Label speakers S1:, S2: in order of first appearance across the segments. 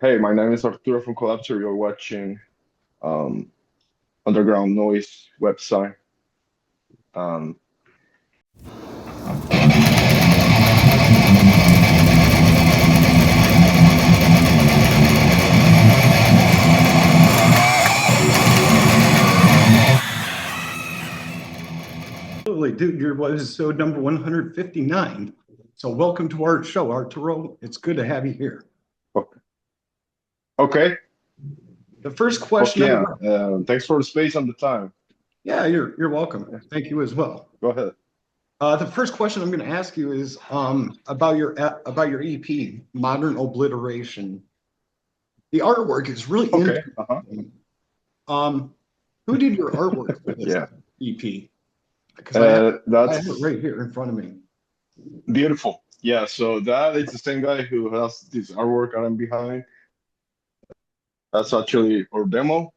S1: Hey, my name is Arturo from Collapsor. You're watching um, Underground Noise website. Um,
S2: Absolutely, dude. Your Webisode number 159. So welcome to our show, Arturo. It's good to have you here.
S1: okay. Okay.
S2: The first
S1: Fuck
S2: question I'm
S1: yeah.
S2: gonna,
S1: Thanks for the space and the time.
S2: yeah, you're welcome. Thank you as well.
S1: Go ahead.
S2: The first question I'm going to ask you is about your EP, Modern Obliteration. The artwork is really
S1: Okay. Uh-huh.
S2: interesting. Um, who did your artwork for this
S1: Yeah.
S2: EP? Because I have it
S1: That's
S2: right here in front of me.
S1: beautiful. Yeah. So that is the same guy who has this artwork I'm behind. That's actually our demo.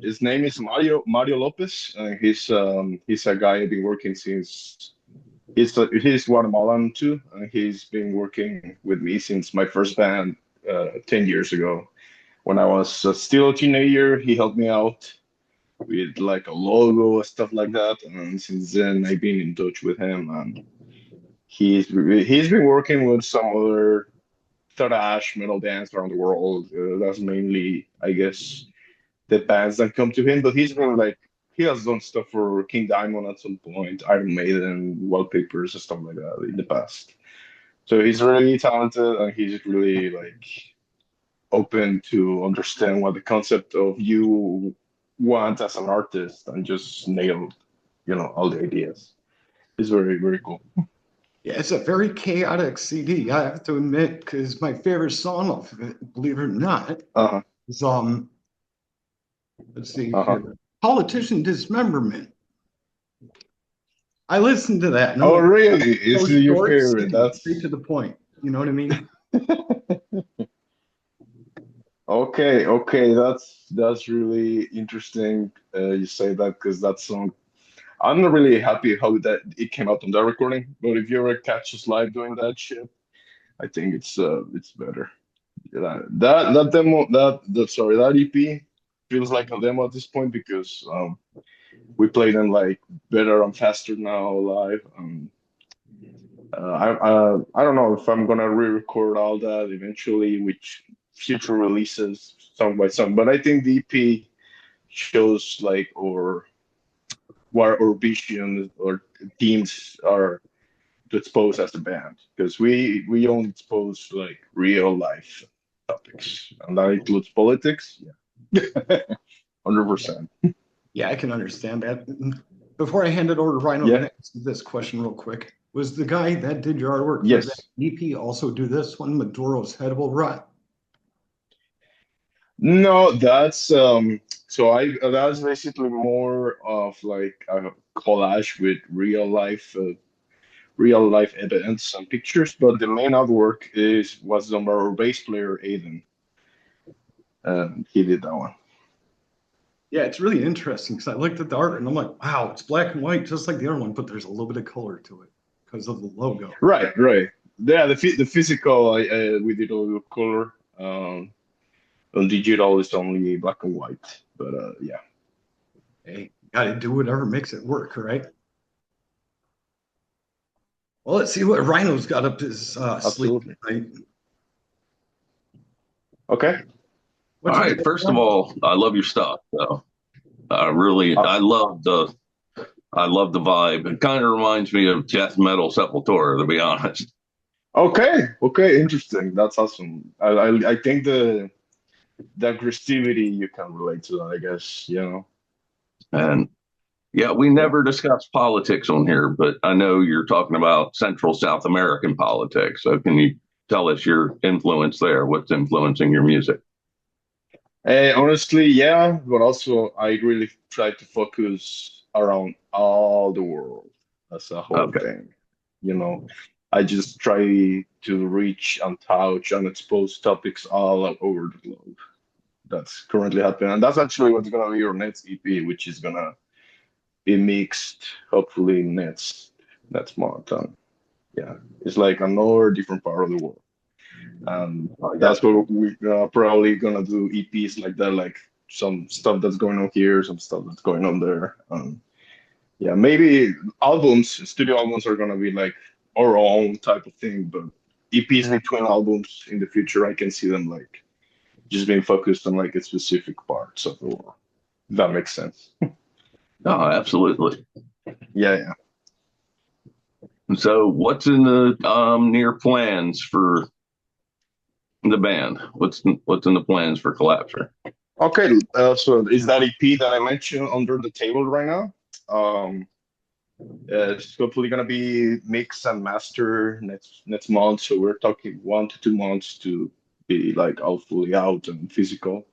S1: His name is Mario Lopez, and he's a guy I've been working since. He's Guatemalan too, and he's been working with me since my first band 10 years ago. When I was still a teenager, he helped me out with like a logo and stuff like that. And since then, I've been in touch with him, and he's been working with some other thrash metal bands around the world. That's mainly, I guess, the bands that come to him. But he's been like he has done stuff for King Diamond at some point, Iron Maiden, wallpapers and stuff like that in the past. So he's really talented and he's really like open to understand what the concept of you want as an artist and just nail, all the ideas. It's very, very cool.
S2: Yeah, it's a very chaotic CD, I have to admit, because my favorite song of it, believe it or not,
S1: Uh-huh.
S2: is let's see
S1: Uh-huh.
S2: here, Politician Dismemberment. I listened to that and I'm
S1: Oh,
S2: like,
S1: really? Is
S2: so
S1: it your
S2: short,
S1: favorite?
S2: sweet, straight to the point. You know what I mean?
S1: Okay, okay. That's really interesting. You say that because that song I'm not really happy how that it came out on that recording, but if you ever catch us live doing that shit, I think it's better. That demo that EP feels like a demo at this point because we play them like better and faster now live. I don't know if I'm gonna re-record all that eventually, which future releases song by song, but I think the EP shows like or what our vision or themes are to expose as a band because we only expose like real life topics and that includes politics. Yeah, 100%.
S2: Yeah, I can understand that. Before I hand it over to Rhino, I'm
S1: Yeah.
S2: going to ask you this question real quick. Was the guy that did your artwork for that
S1: Yes.
S2: EP also do this one, Maduro's Head Will Rot?
S1: No, that's so I that's basically more of like a collage with real life events and pictures, but the main artwork is was done by our bass player Aiden, and he did that one.
S2: Yeah, it's really interesting because I looked at the art and I'm like, wow, it's black and white just like the other one, but there's a little bit of color to it because of the logo.
S1: Right, right. Yeah, the physical we did a little color. On digital it's only black and white, but yeah,
S2: Hey, got to do whatever makes it work, right? Well, let's see what Rhino's got up his sleeve
S1: absolutely.
S2: tonight.
S1: Okay.
S3: All
S2: What you
S3: right.
S2: got,
S3: First of
S2: Rhino?
S3: all, I love your stuff. So I really,
S1: Uh,
S3: I love the vibe. It kind of reminds me of death metal Sepultura, to be honest.
S1: okay. Okay. Interesting. That's awesome. I think the aggressivity you can relate to that. I guess you know.
S3: And yeah, we
S1: Yeah.
S3: never discuss politics on here, but I know you're talking about Central South American politics. So can you tell us your influence there? What's influencing your music?
S1: Honestly, yeah, but also I really try to focus around all the world as a whole
S3: Okay.
S1: thing. You know, I just try to reach and touch and expose topics all over the globe. That's currently happening, and that's actually what's gonna be your next EP, which is gonna be mixed, hopefully next month. Yeah, it's like another different part of the world. That's what we're probably gonna do EPs like that, like some stuff that's going on here, some stuff that's going on there. Yeah, maybe studio albums are gonna be like our own type of thing, but EPs between albums in the future, I can see them like just being focused on like a specific parts of the world. If that makes sense.
S3: Oh, absolutely.
S1: Yeah.
S3: So, what's in the near plans for the band? What's in the plans for Collapsor?
S1: Okay, so is that EP that I mentioned under the table right now? Um, it's hopefully gonna be mix and master next month. So we're talking 1 to 2 months to be like all fully out and physical,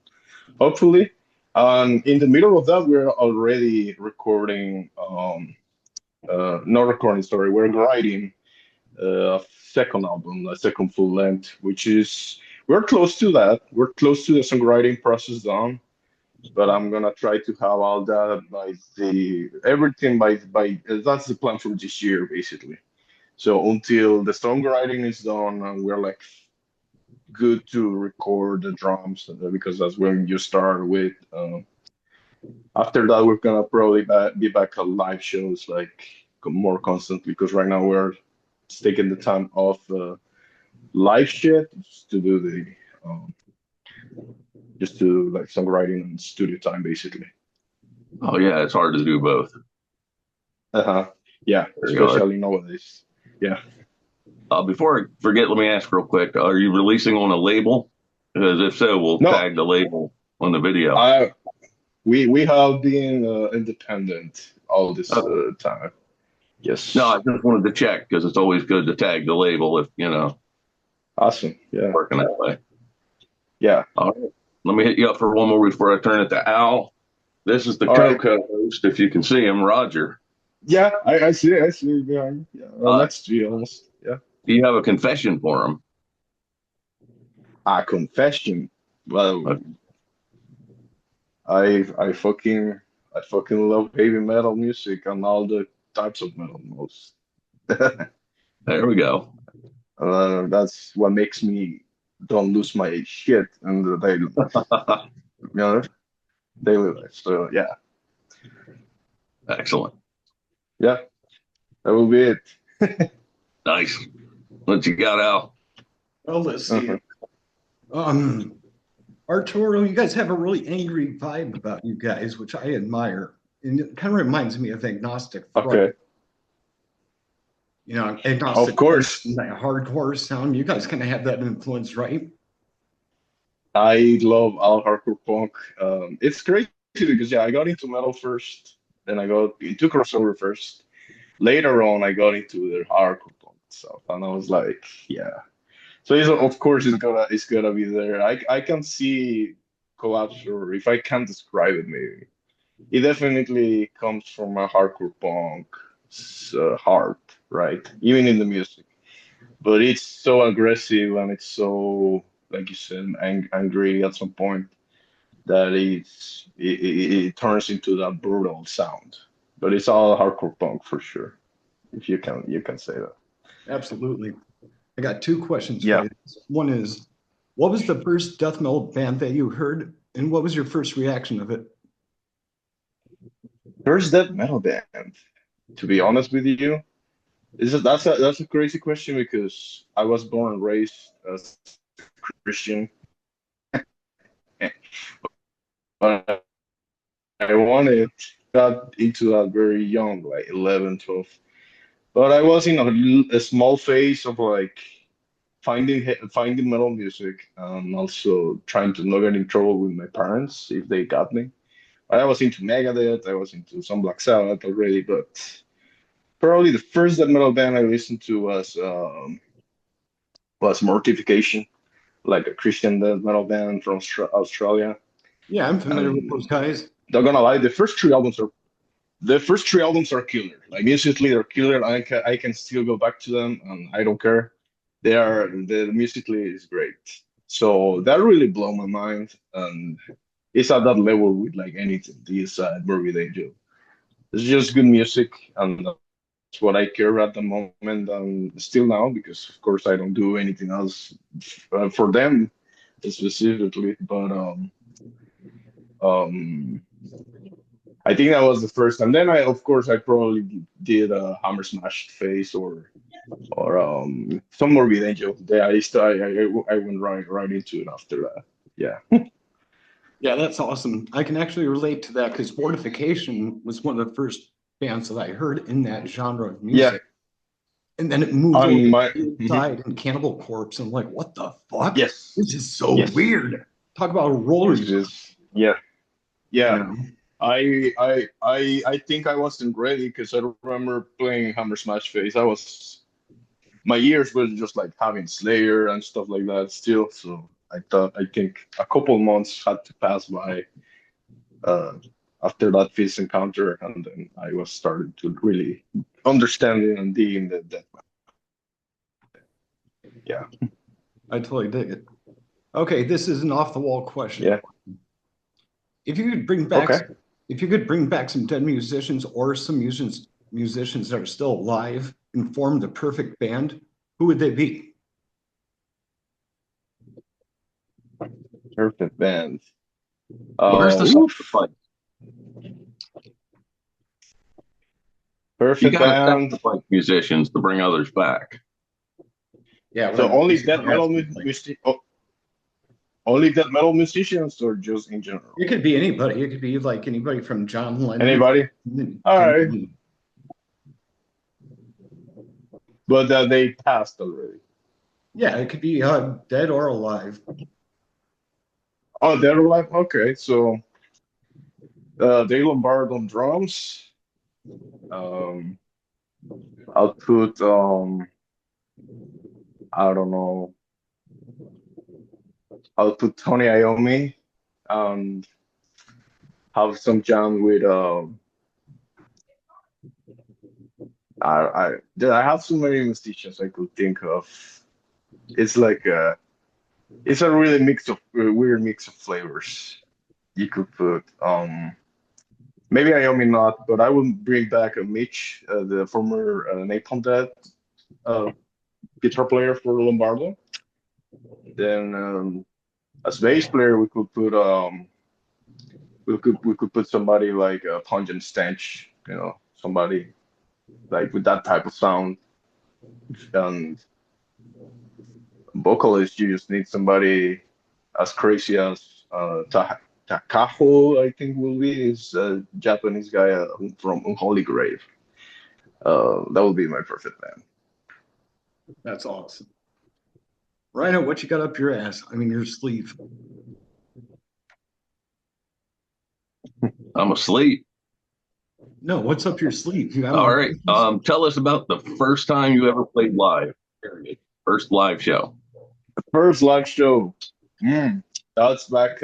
S1: hopefully. In the middle of that, we're already recording. Not recording, sorry. We're writing a second album, a second full length, which is we're close to that. We're close to the songwriting process done, but I'm gonna try to have all that by the everything by that's the plan for this year basically. So until the songwriting is done and we're like good to record the drums because that's when you start with. After that, we're gonna probably be back at live shows like more constantly because right now we're taking the time off live shit to do the um, just to like songwriting and studio time basically.
S3: Oh yeah, it's hard to do both.
S1: Uh-huh. Yeah,
S3: Very hard.
S1: especially nowadays. Yeah.
S3: Before I forget, let me ask real quick: are you releasing on a label? Because if so, we'll
S1: No,
S3: tag the label on the video.
S1: we have been independent all this
S3: Okay.
S1: time. Yes.
S3: No, I just wanted to check because it's always good to tag the label if
S1: Awesome. Yeah.
S3: working that way.
S1: Yeah.
S3: All right. Let me hit you up for one more before I turn it to Al. This is the
S1: All right.
S3: co-host, if you can see him, Roger.
S1: Yeah, I see it. I see it behind. Yeah,
S3: Uh,
S1: next to you almost. Yeah.
S3: do you have a confession for him?
S1: A confession. Well,
S3: Okay.
S1: I fucking love heavy metal music and all the types of metal most.
S3: There we go.
S1: That's what makes me don't lose my shit in the daily life. You know, daily life. So yeah,
S3: Excellent.
S1: yeah, that will be it.
S3: Nice. What you got, Al?
S2: Well, let's see.
S1: Uh-huh.
S2: Arturo, you guys have a really angry vibe about you guys, which I admire. And it kind of reminds me of Agnostic Front.
S1: Okay.
S2: You know, Agnostic
S1: Of course.
S2: Front, that hardcore sound. You guys kind of have that influence, right?
S1: I love all hardcore punk. It's crazy because yeah, I got into metal first, then I got into crossover first. Later on, I got into the hardcore punk stuff, and I was like, yeah. So of course it's gonna be there. I can see Collapsor if I can describe it maybe. It definitely comes from a hardcore punk heart, right? Even in the music, but it's so aggressive and it's so like you said angry at some point that it turns into that brutal sound. But it's all hardcore punk for sure. If you can say that.
S2: Absolutely. I got two questions
S1: Yeah.
S2: for you. One is, what was the first death metal band that you heard, and what was your first reaction of it?
S1: First death metal band. To be honest with you, that's a crazy question because I was born and raised as Christian, but I wanted got into that very young, like 11, 12. But I was in a small phase of like finding metal music and also trying to not get in trouble with my parents if they got me. I was into Megadeth, I was into some Black Sabbath already, but probably the first death metal band I listened to was Mortification, like a Christian death metal band from Australia.
S2: Yeah, I'm familiar with those
S1: And
S2: guys.
S1: not gonna lie, the first three albums are killer. Like musically, they're killer. I can still go back to them, and I don't care. The musically is great. So that really blew my mind, and it's at that level with like anything. This Morbid Angel. It's just good music, and what I care at the moment. Still now, because of course I don't do anything else for them specifically. But um, I think that was the first time. Then of course, I probably did a Hammer Smash Face or some more with Angel. Yeah, I went right into it after that. Yeah.
S2: Yeah, that's awesome. I can actually relate to that because Mortification was one of the first bands that I heard in that genre of
S1: Yeah.
S2: music. And then it moved over
S1: On
S2: to
S1: my
S2: the side and Cannibal Corpse. And I'm like, what the fuck?
S1: yes.
S2: This is so
S1: Yes.
S2: weird. Talk about a roller.
S1: It's just yeah.
S2: You
S1: Yeah.
S2: know?
S1: I think I wasn't ready because I remember playing Hammer Smash Face. My ears were just like having Slayer and stuff like that still. So I think a couple months had to pass by uh, after that first encounter, and then I was starting to really understanding and digging that. Yeah,
S2: I totally dig it. Okay, this is an off the wall question.
S1: yeah,
S2: If you could bring back
S1: okay.
S2: if you could bring back some dead musicians or some musicians that are still alive and form the perfect band, who would they be?
S1: Perfect band.
S3: Where's the
S1: Oof,
S3: sacrifice? You
S1: perfect
S3: got to
S1: band.
S3: sacrifice musicians to bring others back.
S2: Yeah,
S1: So
S2: right.
S1: only death metal music. Oh, only death metal musicians, or just in general?
S2: It could be anybody. It could be like anybody from John Lennon.
S1: Anybody? All right, but they passed already.
S2: Yeah, it could be dead or alive.
S1: Oh, they're alive. Okay, so Dave Lombard on drums. Um, I'll put I don't know. I'll put Tony Iommi and have some jam with I have so many musicians I could think of. It's like it's a really mix of weird mix of flavors. You could put maybe Iommi not, but I would bring back a Mitch, the former Napalm Death uh, guitar player for Lombardo. Then as bass player we could put somebody like a Pungent Stench, somebody like with that type of sound. And vocalist, you just need somebody as crazy as Takaho, I think will be is a Japanese guy from Unholy Grave. That would be my perfect band.
S2: That's awesome. Rhino, what you got up your ass? I mean, your sleeve.
S3: I'm asleep.
S2: No, what's up your sleeve? You have
S3: All
S2: a
S3: right. Tell us about the first time you ever played live. First live show.
S1: First live show. Mm, that's back.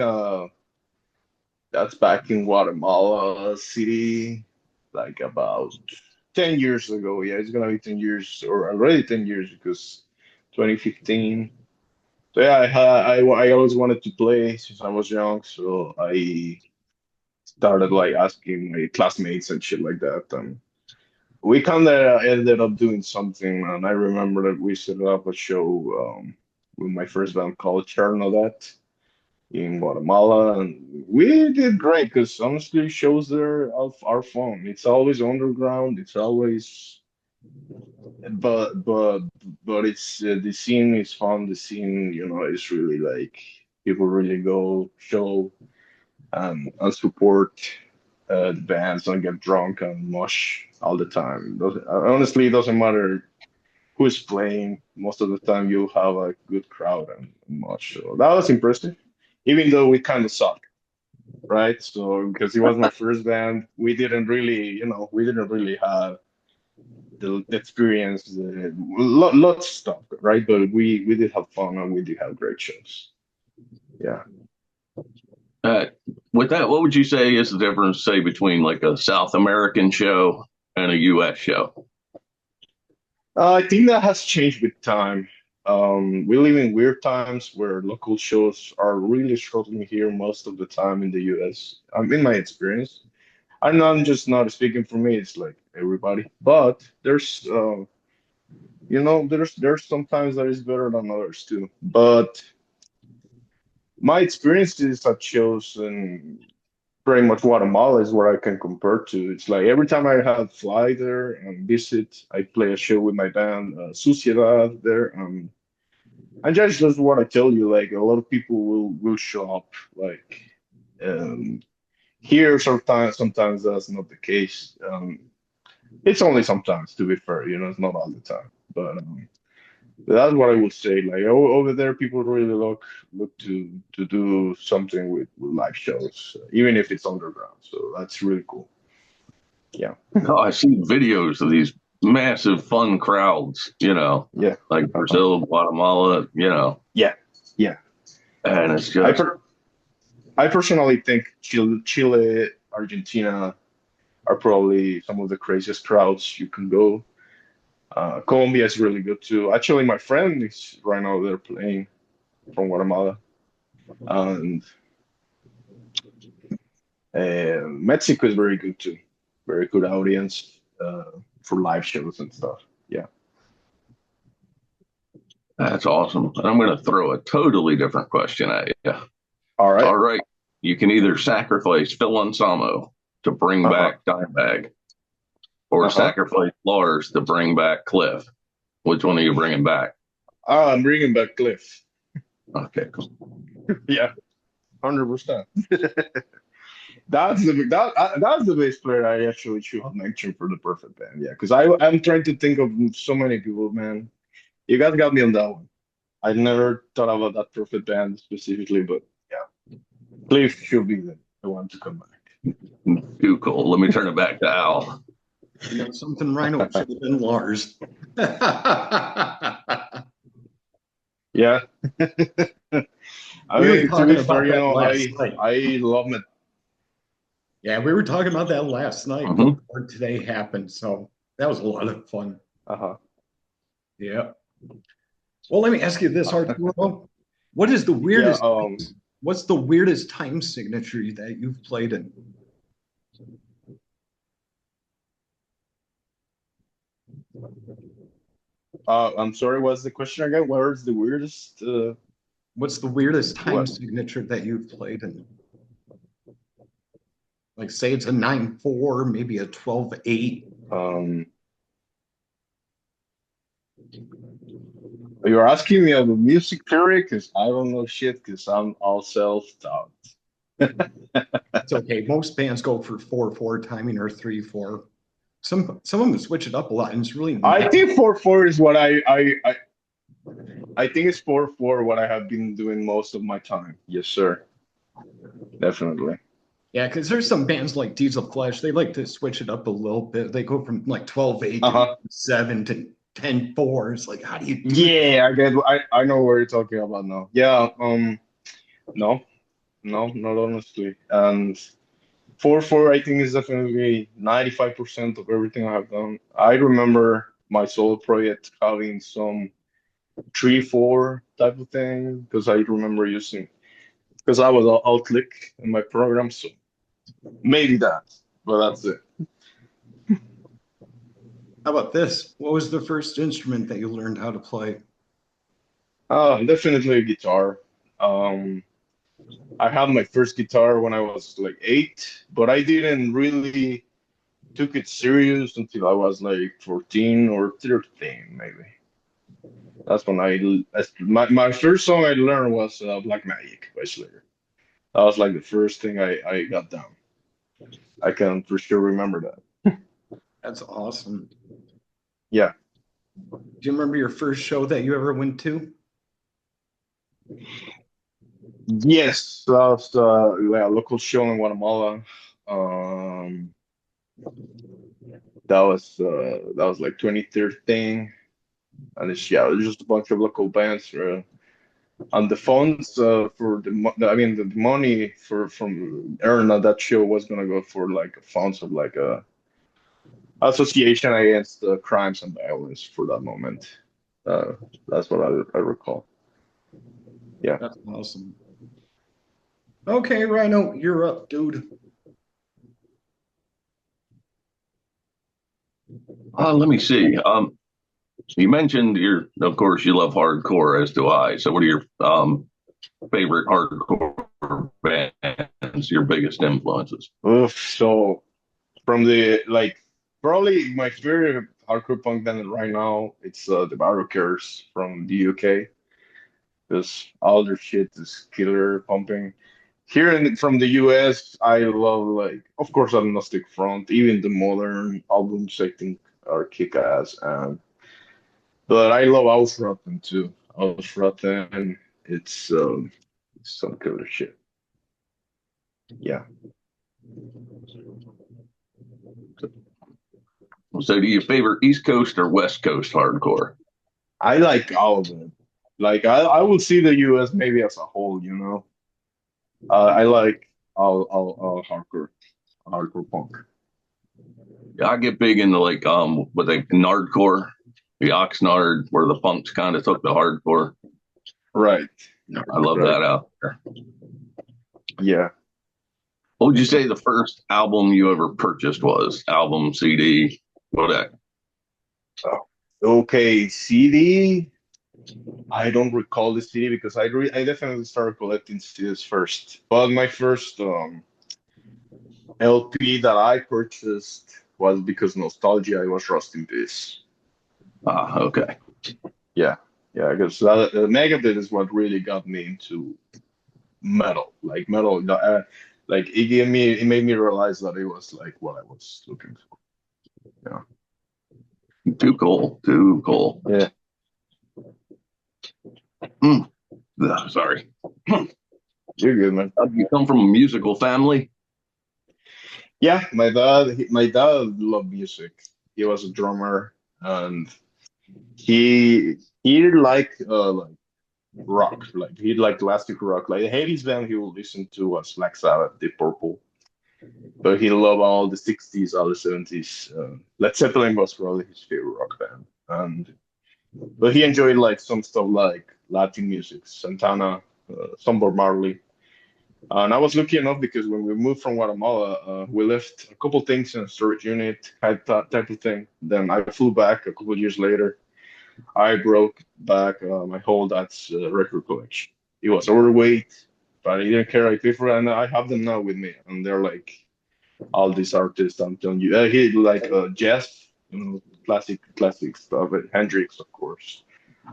S1: That's back in Guatemala City, like about 10 years ago. Yeah, it's gonna be 10 years, or already 10 years because 2015. So yeah, I always wanted to play since I was young, so I started like asking my classmates and shit like that. And we kind of ended up doing something, and I remember that we set up a show with my first band called That in Guatemala, and we did great because honestly, shows there are fun. It's always underground. It's always, but but but it's the scene is fun. The scene, is really like people really go show and support the bands and get drunk and mosh all the time. Honestly, it doesn't matter who's playing. Most of the time, you have a good crowd and much. So that was impressive, even though we kind of suck, right? So because it was my first band, we didn't really have the experience, lots of stuff, right? But we did have fun and we did have great shows. Yeah.
S3: Uh, with that, what would you say is the difference, say, between like a South American show and a U.S. show?
S1: I think that has changed with time. We live in weird times where local shows are really struggling here most of the time in the US. In my experience, I'm just not speaking for me. It's like everybody. But there's there's sometimes that is better than others too. But my experiences at shows and pretty much Guatemala is what I can compare to. It's like every time I have fly there and visit, I play a show with my band, Suciedad there. And just what I tell you, like a lot of people will show up. Like um, here, sometimes that's not the case. It's only sometimes, to be fair. It's not all the time. But that's what I would say. Like over there, people really look to do something with live shows, even if it's underground. So that's really cool. Yeah,
S3: Oh, I see videos of these massive fun crowds,
S1: yeah,
S3: like Brazil, Guatemala,
S1: yeah, yeah.
S3: and it's
S1: I
S3: just,
S1: per I personally think Chile, Argentina are probably some of the craziest crowds you can go. Colombia is really good too. Actually, my friend is right now there playing from Guatemala, and Mexico is very good too. Very good audience for live shows and stuff. Yeah.
S3: that's awesome. I'm going to throw a totally different question at you.
S1: All right.
S3: All right. You can either sacrifice Phil Ansamo to bring
S1: Uh-huh.
S3: back Dimebag or
S1: Uh-huh.
S3: sacrifice Lars to bring back Cliff. Which one are you bringing back?
S1: I'm bringing back Cliff.
S3: Okay, cool.
S1: Yeah, 100%. That's the bass player I actually should have mentioned for the perfect band. Yeah, because I'm trying to think of so many people, man. You guys got me on that one. I never thought about that perfect band specifically, but yeah, Cliff should be the one to come back.
S3: Too cool. Let me turn it back to Al.
S2: Something Rhino should have been Lars.
S1: Yeah. I
S2: We were
S1: mean, to
S2: talking
S1: be fair,
S2: about that last night.
S1: I love it.
S2: Yeah, we were talking about that last night
S3: Mhm.
S2: before today happened. So that was a lot of fun.
S1: Uh-huh.
S2: Yeah. Well, let me ask you this, Arturo. What is the
S1: Yeah.
S2: weirdest? What's the weirdest time signature that you've played in?
S1: I'm sorry. What's the question again? Where's the weirdest?
S2: What's the weirdest time
S1: What?
S2: signature that you've played in? Like, say it's a 9/4, maybe a 12/8.
S1: You're asking me of a music theory because I don't know shit because I'm all self-taught.
S2: It's okay. Most bands go for 4/4 timing or 3/4. Some of them switch it up a lot, and it's really
S1: I
S2: nice.
S1: think 4/4 is what I think it's 4/4 what I have been doing most of my time. Yes, sir. Definitely.
S2: Yeah, because there's some bands like Diesel Flesh, they like to switch it up a little bit. They go from like 12/8 to
S1: Uh-huh.
S2: 7 to 10/4. It's like, how do you do it?
S1: Yeah, I know what you're talking about now. Yeah, no, no, not honestly. And 4/4 I think is definitely 95% of everything I have done. I remember my solo project having some 3/4 type of thing because I remember using because I was alt click in my program, so maybe that, but that's it.
S2: How about this? What was the first instrument that you learned how to play?
S1: Definitely a guitar. Um, I had my first guitar when I was like 8, but I didn't really took it serious until I was like 14 or 13, maybe. My first song I learned was Black Magic by Slayer. That was like the first thing I got down. I can for sure remember that.
S2: That's awesome.
S1: Yeah.
S2: Do you remember your first show that you ever went to?
S1: Yes, that was yeah, a local show in Guatemala. Um, that was like 2013, and it was just a bunch of local bands. And the funds for the money for from earned on that show was gonna go for like funds of like a association against crimes and violence for that moment. Uh, that's what I recall. Yeah.
S2: That's awesome. Okay, Rhino, you're up, dude.
S3: Let me see. You mentioned of course, you love hardcore, as do I. So, what are your favorite hardcore bands? Your biggest influences?
S1: Oof, so from the like probably my favorite hardcore punk band right now, it's the Barrowkers from the UK. Because all their shit is killer pumping. Here from the US, I love like of course Agnostic Front, even the modern albums I think are kick ass. But I love Ausraten too. Ausraten, it's some killer shit. Yeah.
S3: So, do you favor East Coast or West Coast hardcore?
S1: I like all of them. Like I would see the US maybe as a whole, you know. I like all hardcore punk.
S3: Yeah, I get big into like what they Nardcore, the Oxnard, where the punks kind of took the hardcore.
S1: Right.
S3: I love
S1: Right.
S3: that out there.
S1: Yeah.
S3: What would you say the first album you ever purchased was? Album, CD, what?
S1: Oh, okay, CD. I don't recall the CD because I definitely started collecting CDs first. But my first LP that I purchased was because nostalgia. I was rusting this.
S3: Ah, okay.
S1: Yeah, yeah, because Megadeth is what really got me into metal. Like metal, like it made me realize that it was like what I was looking for.
S3: Too cool. Too cool.
S1: Yeah.
S3: Mm. Ugh, sorry.
S1: You're good, man.
S3: You come from a musical family?
S1: Yeah, my dad loved music. He was a drummer, and he like rock, like he liked classic rock. Like the heaviest band he would listen to was Black Sabbath, Deep Purple, but he loved all the '60s, all the '70s. Led Zeppelin was probably his favorite rock band, and but he enjoyed like some stuff like Latin music, Santana, some Bob Marley. And I was lucky enough because when we moved from Guatemala, we left a couple things in a storage unit, type of thing. Then I flew back a couple years later. I broke back my whole dad's record collection. He was overweight, but he didn't care. I paid for it, and I have them now with me. And they're like all these artists. I'm telling you, he like jazz, classic stuff. Hendrix, of course,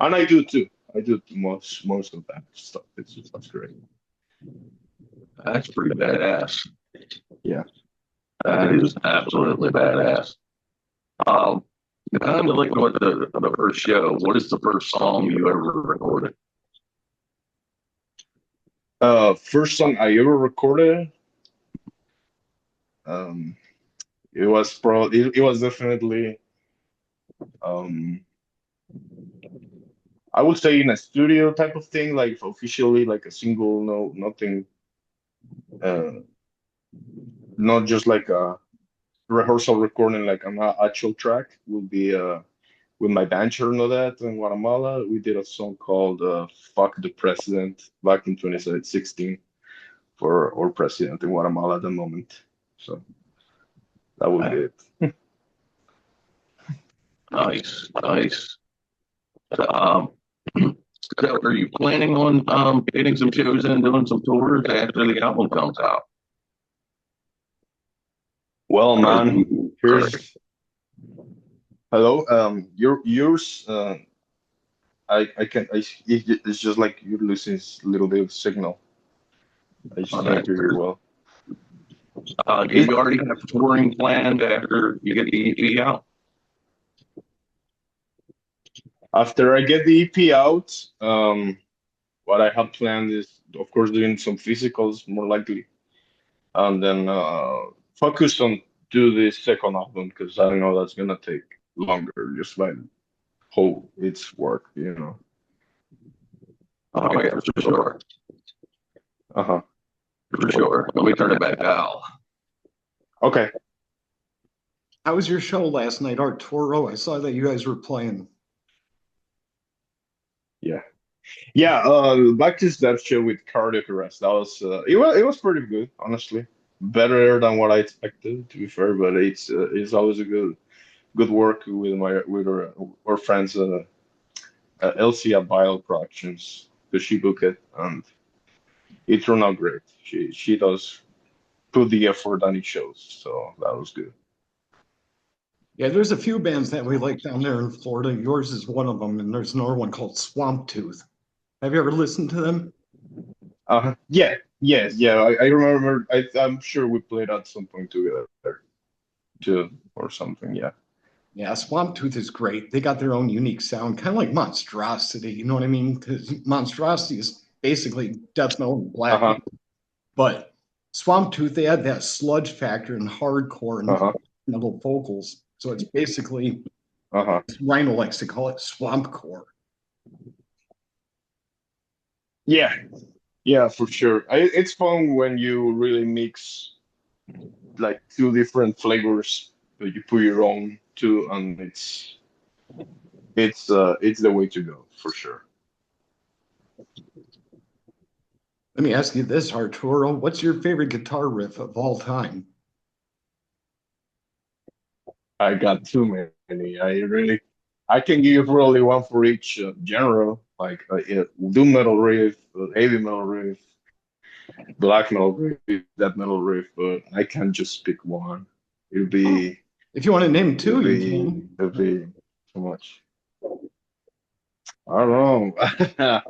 S1: and I do too. I do most of that stuff. That's great.
S3: That's pretty badass.
S1: Yeah.
S3: That is absolutely badass. Um, kind of like what the first show. What is the first song you ever recorded?
S1: First song I ever recorded. Um, it was definitely um I would say in a studio type of thing, like officially like a single, no nothing, uh not just like a rehearsal recording like an actual track would be with my band and all that in Guatemala. We did a song called Fuck the President back in 2016 for our president in Guatemala at the moment. So that would be it.
S3: Nice, nice. Um, so are you planning on getting some shows and doing some tours after the album comes out?
S1: Well,
S3: Or,
S1: man,
S3: sorry.
S1: here's hello. Yours. I can. It's just like you're losing a little bit of signal. I just can't hear you well.
S3: Do
S1: It,
S3: you already have touring planned after you get the EP out?
S1: After I get the EP out, what I have planned is, of course, doing some physicals more likely, and then focus on do the second album because I know that's gonna take longer. Just like whole its work, you know.
S3: Oh, yeah, for sure.
S1: Uh-huh.
S3: For sure. Let me turn it back to Al.
S1: Okay.
S2: How was your show last night, Arturo? I saw that you guys were playing.
S1: Yeah. Yeah. Back to that show with cardiac arrest. That was it was pretty good, honestly. Better than what I expected, to be fair. But it's always a good work with our friends Elsie at Vile Productions because she booked it and it turned out great. She does put the effort and it shows, so that was good.
S2: Yeah, there's a few bands that we like down there in Florida. Yours is one of them, and there's another one called Swamp Tooth. Have you ever listened to them?
S1: Yeah, yes, yeah. I remember. I'm sure we played at some point together too, or something. Yeah.
S2: Yeah, Swamp Tooth is great. They got their own unique sound, kind of like Monstrosity. You know what I mean? Because Monstrosity is basically death metal and black
S1: Uh-huh.
S2: metal, but Swamp Tooth they had that sludge factor and hardcore and
S1: Uh-huh.
S2: metal vocals. So it's basically
S1: Uh-huh.
S2: Rhino likes to call it swamp core.
S1: Yeah. Yeah, for sure. It's fun when you really mix like two different flavors that you put your own to, and it's the way to go for sure.
S2: Let me ask you this, Arturo. What's your favorite guitar riff of all time?
S1: I got too many. I can give really one for each genre, like doom metal riff, heavy metal riff, black metal riff, death metal riff, but I can't just pick one. It'll be
S2: If you want to name
S1: it'll
S2: two, you
S1: be
S2: can.
S1: it'll be too much. I don't know.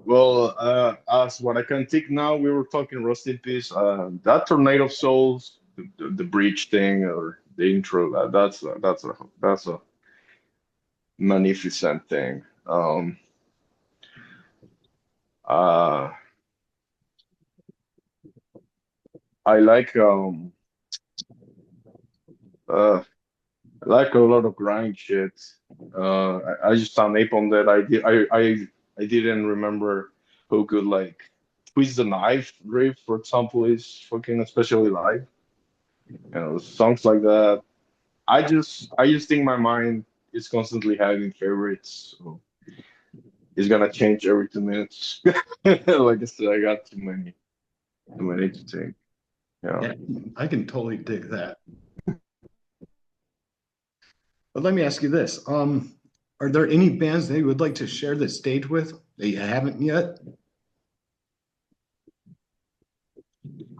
S1: Well, as what I can think now, we were talking Rust in Peace. That Tornado of Souls, the bridge thing or the intro, that's a magnificent thing. Uh, I uh, I like a lot of grind shit. I just found Napalm that I didn't remember how good like Twist the Knife riff, for example, is fucking especially live. Songs like that. I just think my mind is constantly having favorites, so it's gonna change every 2 minutes. Like I said, I got too many to take. Yeah.
S2: Yeah, I can totally dig that. But let me ask you this. Are there any bands that you would like to share the stage with that you haven't yet?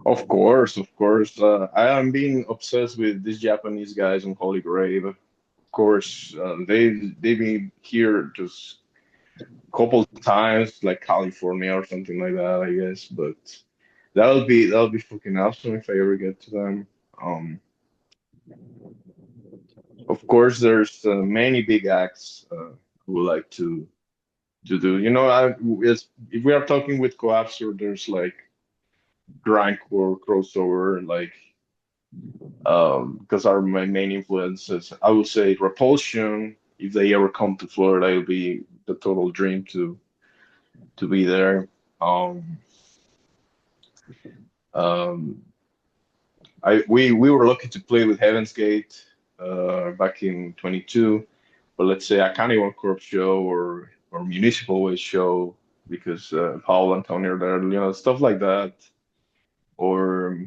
S1: Of course, of course. I am being obsessed with these Japanese guys on Holy Grave. Of course, they've been here just a couple times, like California or something like that, I guess. But that would be fucking awesome if I ever get to them. Um, of course, there's many big acts who would like to do. If we are talking with Collapsor, there's like grindcore crossover, like because our my main influences, I would say Repulsion. If they ever come to Florida, it'll be the total dream to be there. Um, um, we were lucky to play with Heaven's Gate back in 22, but let's say a Carnival Corp show or Municipal Waste show because Paul and Tony are there, stuff like that, or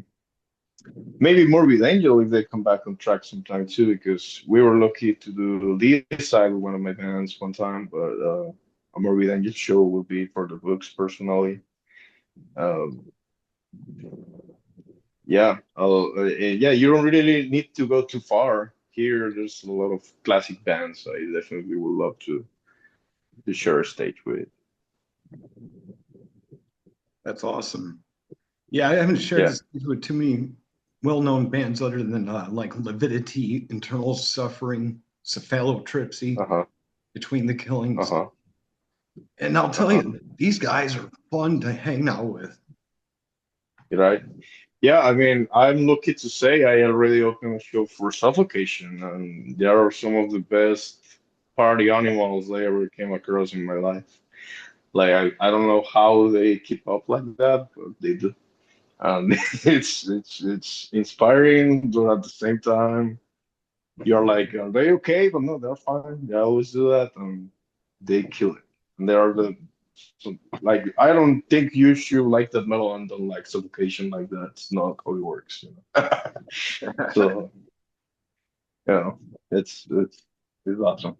S1: maybe Morbid Angel if they come back on track sometime too, because we were lucky to do the side with one of my bands one time, but a Morbid Angel show will be for the books personally. Um, yeah, you don't really need to go too far. Here, there's a lot of classic bands I definitely would love to share a stage with.
S2: That's awesome. Yeah, I haven't shared
S1: Yeah.
S2: this with too many well-known bands other than like Lividity, Internal Suffering, Cephalotripsy,
S1: Uh-huh.
S2: Between the Killings.
S1: Uh-huh.
S2: And I'll tell
S1: Uh-huh.
S2: you, these guys are fun to hang out with.
S1: Right. Yeah, I mean, I'm lucky to say I already opened a show for Suffocation, and they are some of the best party animals I ever came across in my life. Like, I don't know how they keep up like that, but they do. And it's inspiring, but at the same time, you're like, are they okay? But no, they're fine. They always do that, and they kill it. And they are like I don't think you should like that metal and don't like Suffocation like that. It's not how it works. So You know, it's awesome.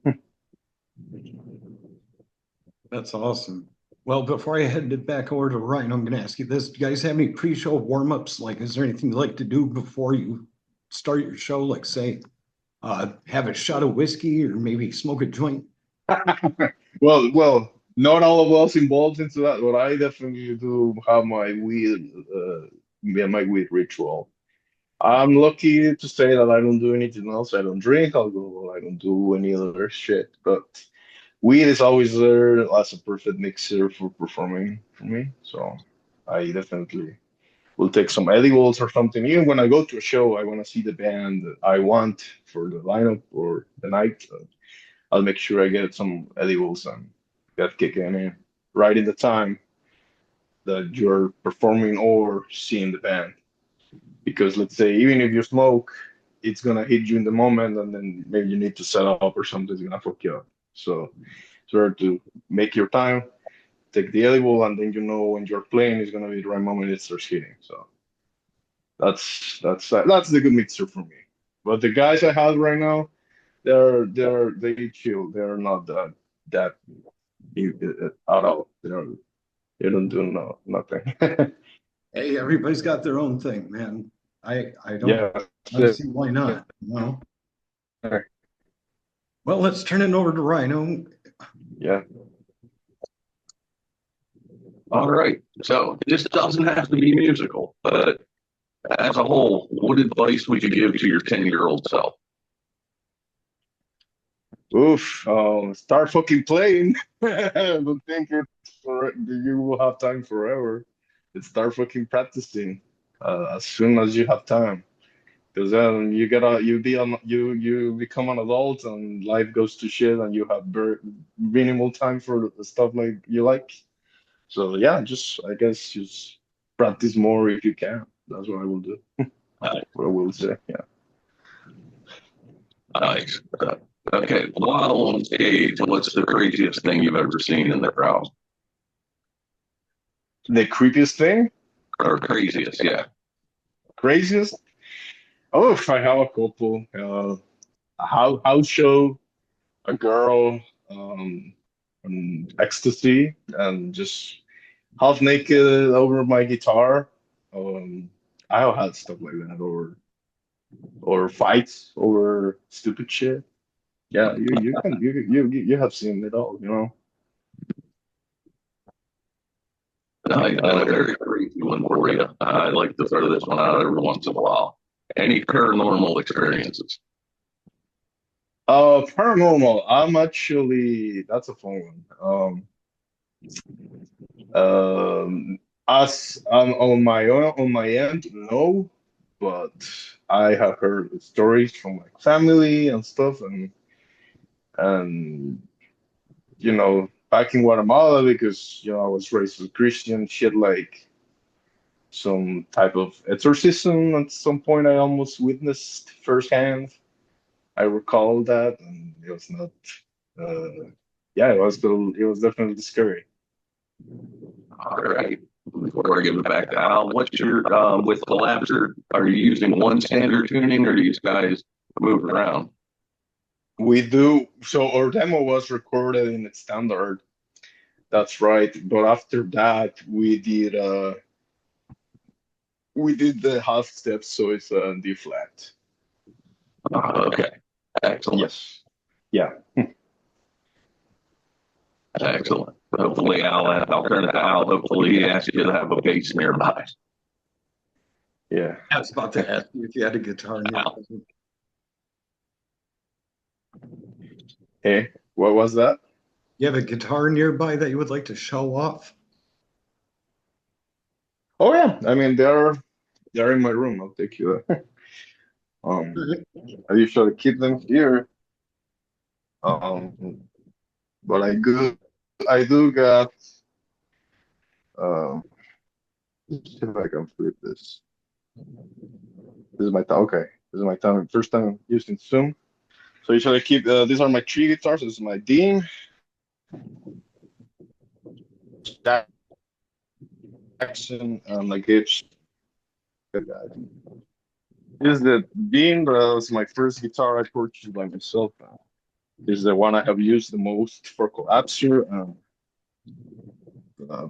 S2: That's awesome. Well, before I head it back over to Ryan, I'm going to ask you this. Do you guys have any pre-show warm-ups? Like, is there anything you like to do before you start your show? Like, say, have a shot of whiskey or maybe smoke a joint?
S1: Well, not all of us involved into that, but I definitely do have my weed ritual. I'm lucky to say that I don't do anything else. I don't drink alcohol. I don't do any other shit. But weed is always there as a perfect mixer for performing for me. So I definitely will take some edibles or something. Even when I go to a show, I want to see the band that I want for the lineup or the night. I'll make sure I get some edibles and get kicking in right in the time that you're performing or seeing the band. Because let's say even if you smoke, it's gonna hit you in the moment, and then maybe you need to set up or something's gonna fuck you up. So it's better to make your time, take the edible, and then you know when you're playing is gonna be the right moment it starts hitting. So that's the good mixer for me. But the guys I have right now, they chill. They're not that at all. They don't do nothing.
S2: Hey, everybody's got their own thing, man. I don't
S1: Yeah.
S2: I don't see why not, you know? Well, let's turn it over to Rhino.
S1: Yeah.
S3: All right. So this doesn't have to be musical, but as a whole, what advice would you give to your 10-year-old self?
S1: Oof. Start fucking playing. Don't think you will have time forever. Start fucking practicing as soon as you have time. Because then you become an adult and life goes to shit and you have very minimal time for the stuff like you like. So yeah, just I guess just practice more if you can. That's what I will do.
S3: Uh,
S1: What I will say. Yeah.
S3: Nice. Okay. While on stage, what's the craziest thing you've ever seen in the crowd?
S1: The creepiest thing,
S3: Or craziest, yeah.
S1: craziest. Oh, if I have a couple. A house show, a girl, ecstasy, and just half naked over my guitar. Um, I have had stuff like that, or fights over stupid shit. Yeah, you have seen it all, you know.
S3: I got a very crazy one for you. I like to throw this one out every once in a while. Any paranormal experiences?
S1: Paranormal. I'm actually that's a fun one. As on my own on my end, no, but I have heard stories from my family and stuff, and back in Guatemala because I was raised as a Christian, shit like some type of exorcism at some point I almost witnessed firsthand. I recall that, and it was not. Uh, yeah, it was definitely scary.
S3: All right. Before I give it back to Al, what's your with Collapsor? Are you using one standard tuning, or do you guys move around?
S1: We do. So our demo was recorded in its standard. That's right. But after that, we did the half steps, so it's a D flat.
S3: Okay. Excellent.
S1: Yes. Yeah.
S3: Excellent. Hopefully, I'll turn it to Al. Hopefully, he asks you to have a bass nearby.
S1: Yeah.
S2: I was about to ask you if you had a guitar.
S1: Hey, what was that?
S2: You have a guitar nearby that you would like to show off?
S1: Oh yeah. I mean, they're in my room. I'll take you there. I usually keep them here. Um, but I do got. Um, let's see if I can flip this. This is my time. Okay, this is my time. First time using Zoom. So usually I keep. These are my three guitars. This is my Dean, Jackson, and my Gibson. This is the Dean, that was my first guitar I purchased by myself. This is the one I have used the most for Collapsor. Uh,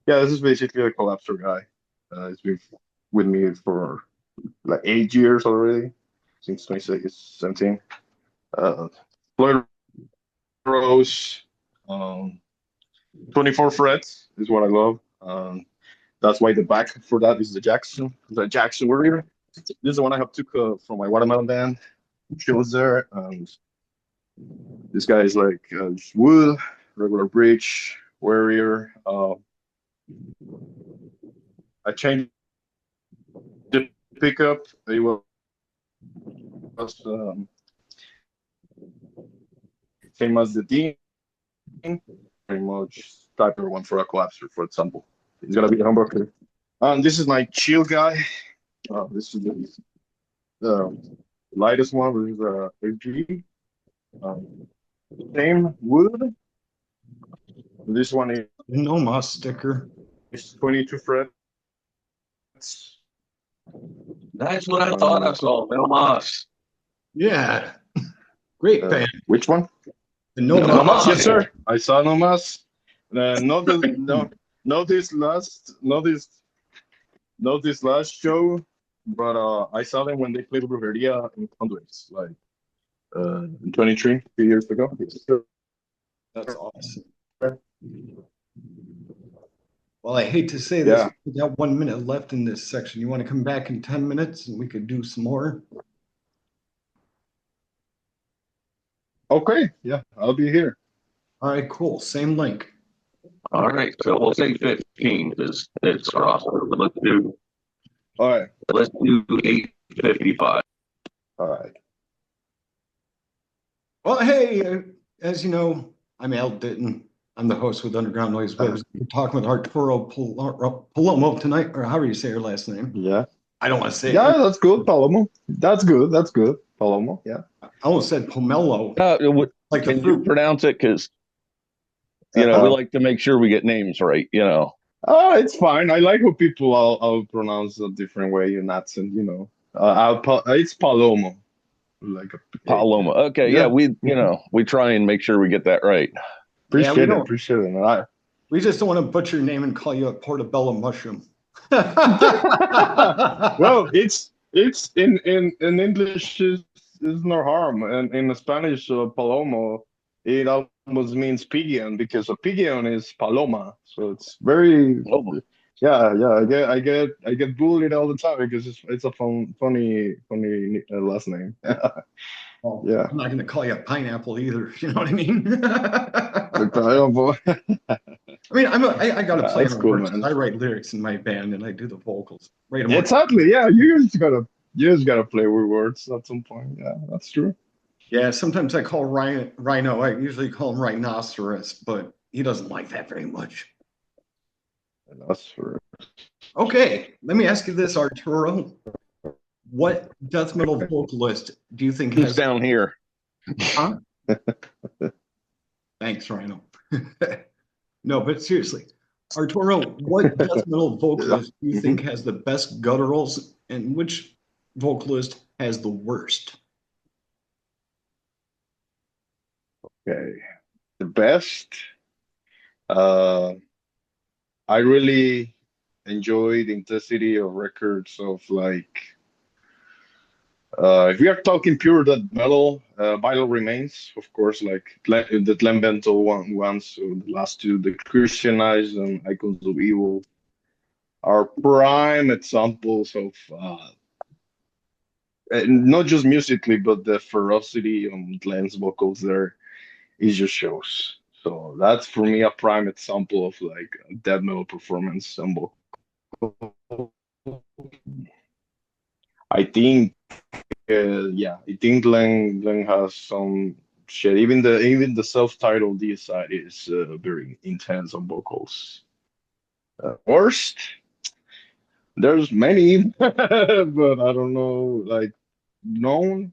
S1: yeah, this is basically a Collapsor guy. It's been with me for like 8 years already, since 2017. Uh, Floyd Rose, um, 24 frets is what I love. That's why the back for that is the Jackson Warrior. This is the one I have took from my watermelon band. She was there. This guy is like just wood, regular bridge, Warrior. I changed the pickup. It was same as the Dean, pretty much type of one for a collapser, for example. It's gonna be a humbucker. This is my chill guy. This is the lightest one. This is a AG. Um, Same wood. This one
S2: No moss sticker.
S1: is 22 frets.
S3: That's what I thought I saw. Mel Moss.
S2: Yeah. Great band.
S1: Which one?
S2: The No
S3: No
S2: Moss.
S3: Moss.
S1: Yes, sir. I saw no mas. Not the not this last show, but I saw them when they played Brujeria in Conduits, like in 23, 2 years ago.
S2: That's awesome. Well, I hate to say this,
S1: Yeah.
S2: we got 1 minute left in this section. You want to come back in 10 minutes and we could do some more?
S1: Okay, yeah, I'll be here.
S2: All right, cool. Same link.
S3: All right, so we'll say 15 because it's roster. But
S1: All right,
S3: let's do 8:55.
S1: all right.
S2: Well, hey, as you know, I'm Al Ditton. I'm the host with Underground Noise Webs. We're talking with Arturo Palomo tonight, or however you say her last name.
S1: Yeah,
S2: I don't want to say
S1: yeah,
S2: it.
S1: that's good, Palomo. That's good. That's good, Palomo. Yeah.
S2: I almost said pomelo, like the
S4: Can you
S2: fruit.
S4: pronounce it? Because we like to make sure we get names right.
S1: Oh, it's fine. I like how people I'll pronounce a different way in accent. It's Palomo, like a
S4: Paloma. Okay, yeah, we try and make sure we get that right.
S1: Appreciate
S2: don't-
S1: it. Appreciate it. And
S2: We just don't want to butcher your name and call you a portobello mushroom.
S1: well, it's in English is no harm, and in Spanish, Palomo, it almost means pigeon because a pigeon is paloma. So it's very
S4: Oh,
S1: yeah. I get bullied all the time because it's a funny last name.
S2: Well,
S1: Yeah.
S2: I'm not going to call you a pineapple either. You know what I mean?
S1: Palomo.
S2: I mean, I got to play
S1: That's
S2: on
S1: cool,
S2: words.
S1: man.
S2: I write lyrics in my band and I do the vocals. Right.
S1: Exactly. Yeah, you just gotta play with words at some point. Yeah, that's true.
S2: Yeah, sometimes I call Rhino. I usually call him Rhinoceros, but he doesn't like that very much.
S1: That's for
S2: Okay, let me ask you this, Arturo. What death metal vocalist do you think
S4: who's
S2: has
S4: down here?
S2: Huh? Thanks, Rhino. No, but seriously, Arturo, what death metal vocalist do you think has the best gutturals, and which vocalist has the worst?
S1: Okay. The best. Uh, I really enjoy the intensity of records of like. If we are talking pure death metal, Vital Remains, of course, like the Glenn Bentel ones, so the last two, the Christianized and Icons of Evil, are prime examples of not just musically, but the ferocity on Glenn's vocals there. It just shows. So that's for me a prime example of like a death metal performance and vocal. I think, I think Glenn has some shit. Even the self-titled D side is very intense on vocals. Worst, there's many, but I don't know, like known.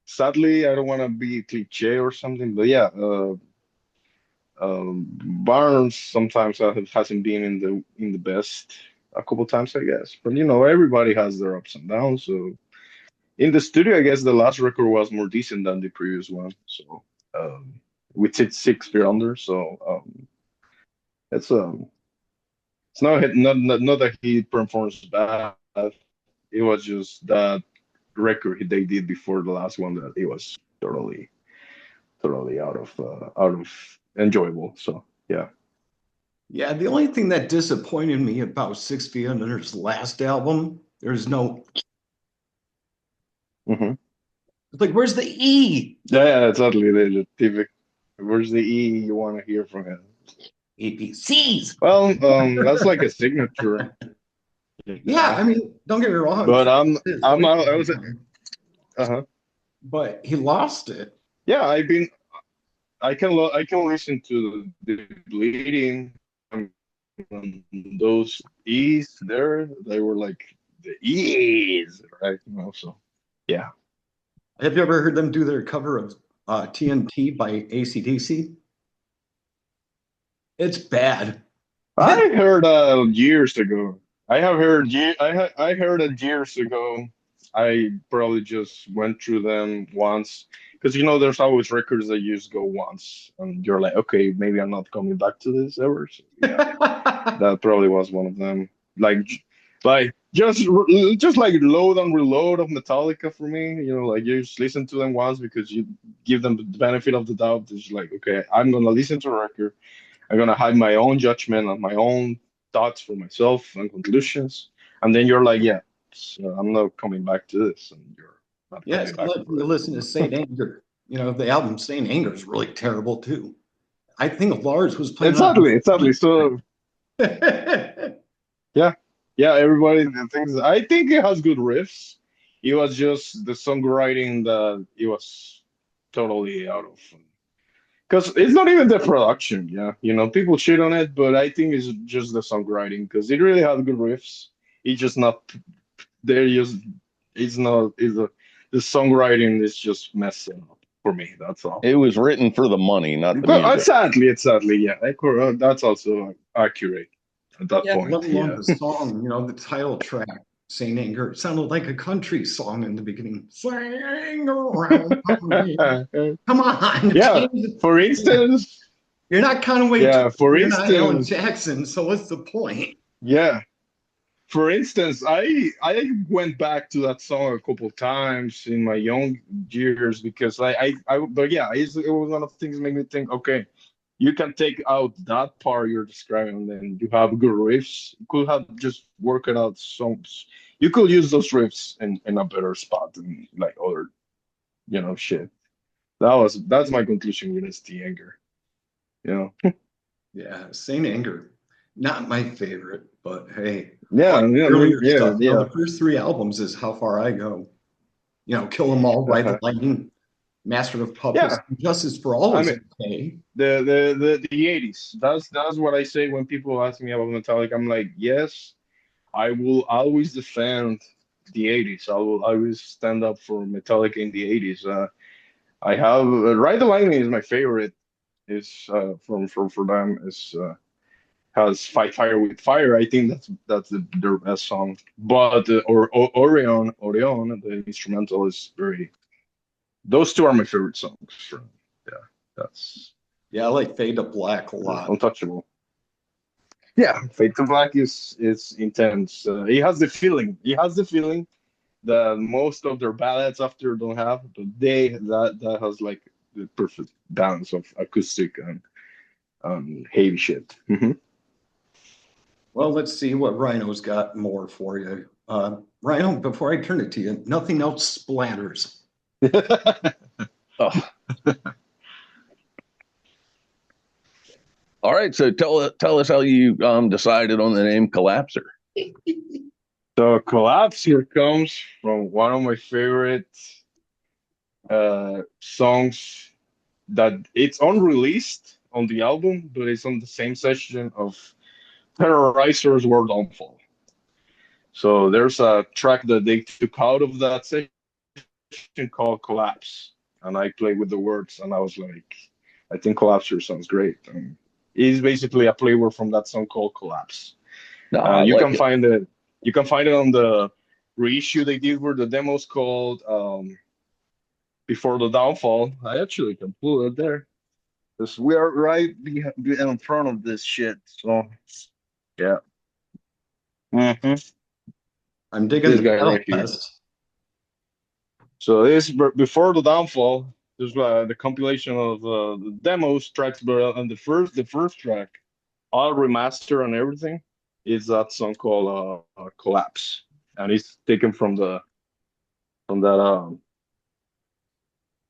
S1: Sadly, I don't want to be cliche or something, but yeah, Barnes sometimes hasn't been in the best. a couple times, I guess. But you know, everybody has their ups and downs. So in the studio, I guess the last record was more decent than the previous one. So we did 6 feet under. So it's it's not that he performs bad. It was just that record they did before the last one that it was totally out of enjoyable. So yeah.
S2: Yeah, the only thing that disappointed me about 6 Feet Under's last album, there's no
S1: Hmm.
S2: like, where's the E?
S1: Yeah, exactly. The typical. Where's the E you want to hear from him?
S2: ABCs.
S1: Well, that's like a signature.
S2: Yeah, I mean, don't get me wrong.
S1: But I was uh-huh.
S2: But he lost it.
S1: Yeah, I can listen to the bleeding those E's there. They were like the E's, right? You know, so yeah.
S2: Have you ever heard them do their cover of TNT by AC/DC? It's bad.
S1: I heard years ago. I heard it years ago. I probably just went through them once because you know there's always records that you just go once and you're like, okay, maybe I'm not coming back to this ever. So, yeah, that probably was one of them. Like, like just like load and reload of Metallica for me. You know, like you just listen to them once because you give them the benefit of the doubt. It's like, okay, I'm gonna listen to a record. I'm gonna have my own judgment and my own thoughts for myself and conclusions. And then you're like, yeah, so I'm not coming back to this, and you're not
S2: Yeah,
S1: coming
S2: it's
S1: back
S2: like
S1: for
S2: you
S1: it.
S2: listen to Saint Anger. You know, the album Saint Anger is really terrible too. I think Lars was playing on.
S1: Exactly. So yeah, yeah. Everybody thinks. I think it has good riffs. It was just the songwriting that it was totally out of. Because it's not even the production, yeah. You know, people shit on it, but I think it's just the songwriting because it really has good riffs. It's just not there. Just it's not. The songwriting is just messing up for me. That's all.
S4: It was written for the money, not the
S1: But
S4: music.
S1: exactly, yeah. That's also accurate at that
S2: Yeah,
S1: point.
S2: let alone
S1: Yeah.
S2: the song, you know, the title track, Saint Anger. It sounded like a country song in the beginning. Sing around me. Come on,
S1: Yeah.
S2: change it.
S1: For instance,
S2: You're not Conway.
S1: yeah. For
S2: You're not Alan
S1: instance,
S2: Jackson. So what's the point?
S1: yeah. For instance, I went back to that song a couple times in my young years because but yeah, it was one of the things that made me think, okay, you can take out that part you're describing, and then you have good riffs. You could have just worked out songs. You could use those riffs in a better spot than like other, you know, shit. That's my conclusion with ST Anger. You know.
S2: Yeah, Saint Anger. Not my favorite, but hey,
S1: Yeah,
S2: like
S1: yeah,
S2: earlier
S1: yeah,
S2: stuff. You know,
S1: yeah.
S2: the first 3 albums is how far I go. You know, Kill 'Em All, Ride the
S1: Uh-huh.
S2: Lightning, Master of Puppets,
S1: Yeah,
S2: Justice for All
S1: I
S2: is
S1: mean,
S2: okay.
S1: the 80s. That's what I say when people ask me about Metallica. I'm like, yes, I will always defend the 80s. I will always stand up for Metallica in the 80s. I have Ride the Lightning is my favorite. Is for them is has Fight Fire with Fire. I think that's their best song. But Orion, the instrumental is very. Those two are my favorite songs. Yeah, that's
S2: Yeah, I like Fade to Black a lot.
S1: untouchable. Yeah, Fade to Black is intense. He has the feeling. He has the feeling that most of their ballads after don't have, but that has like the perfect balance of acoustic and heavy shit.
S2: Well, let's see what Rhino's got more for you. Rhino, before I turn it to you, nothing else splatters.
S4: Oh. All right, so tell us how you decided on the name Collapsor.
S1: So Collapsor comes from one of my favorite songs that it's unreleased on the album, but it's on the same session of Terrorizer's World Downfall. So there's a track that they took out of that session called Collapse. And I played with the words and I was like, I think Collapsor sounds great. And it's basically a play word from that song called Collapse.
S4: No, I
S1: You
S4: like
S1: can
S4: it.
S1: find it. You can find it on the reissue they did where the demo's called Before the Downfall. I actually can pull it there. Because we are right in front of this shit. So yeah. hmm
S2: I'm digging
S1: This
S2: the
S1: guy
S2: metal
S1: right here.
S2: fest.
S1: So this Before the Downfall. There's the compilation of the demos tracks, but on the first track, all remaster and everything, is that song called Collapse, and it's taken from that um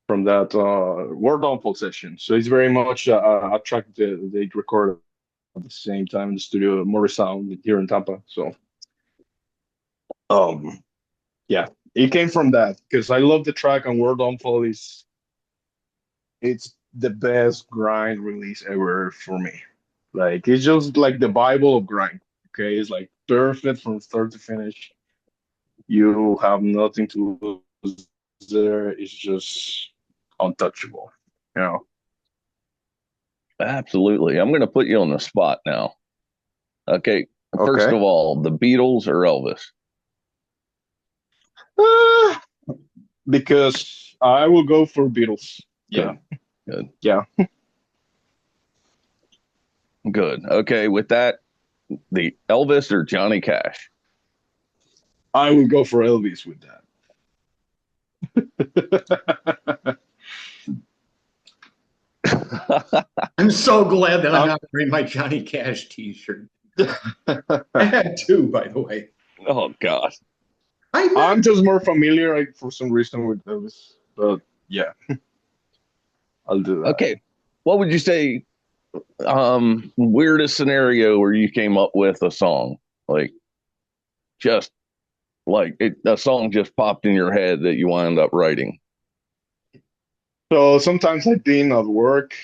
S1: from that War Downfall session. So it's very much a track that they recorded at the same time in the studio, Morris Sound here in Tampa. So um yeah, it came from that because I love the track on War Downfall. It's the best grind release ever for me. Like it's just like the Bible of grind. Okay, it's like perfect from start to finish. You have nothing to lose there. It's just untouchable. You know.
S4: Absolutely. I'm going to put you on the spot now. Okay. First
S1: Okay.
S4: of all, the Beatles or Elvis?
S1: Ah, because I will go for Beatles. Yeah.
S4: Good.
S1: Yeah.
S4: Good. Okay. With that, the Elvis or Johnny Cash?
S1: I will go for Elvis with that.
S2: I'm so glad that I'm not wearing my Johnny Cash t-shirt. I had two, by the way.
S4: Oh, God.
S1: I'm just more familiar, like, for some reason, with Elvis. But yeah, I'll do that.
S4: Okay. What would you say, weirdest scenario where you came up with a song? Like, just like a song just popped in your head that you wound up writing?
S1: So sometimes I've been at work,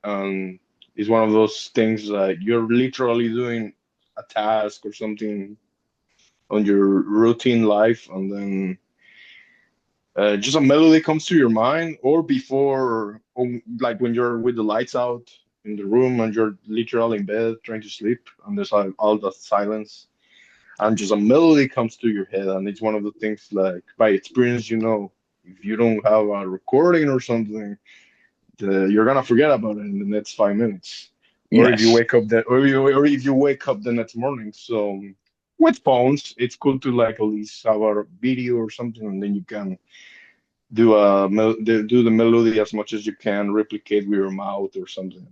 S1: and it's one of those things like you're literally doing a task or something on your routine life, and then just a melody comes to your mind, or before, or like when you're with the lights out in the room and you're literally in bed trying to sleep, and there's like all the silence, and just a melody comes to your head, and it's one of the things like by experience, if you don't have a recording or something, you're gonna forget about it in the next 5 minutes, or if you
S4: Yes.
S1: wake up that, or if you wake up the next morning. So with phones, it's cool to like at least have a video or something, and then you can do the melody as much as you can, replicate with your mouth or something.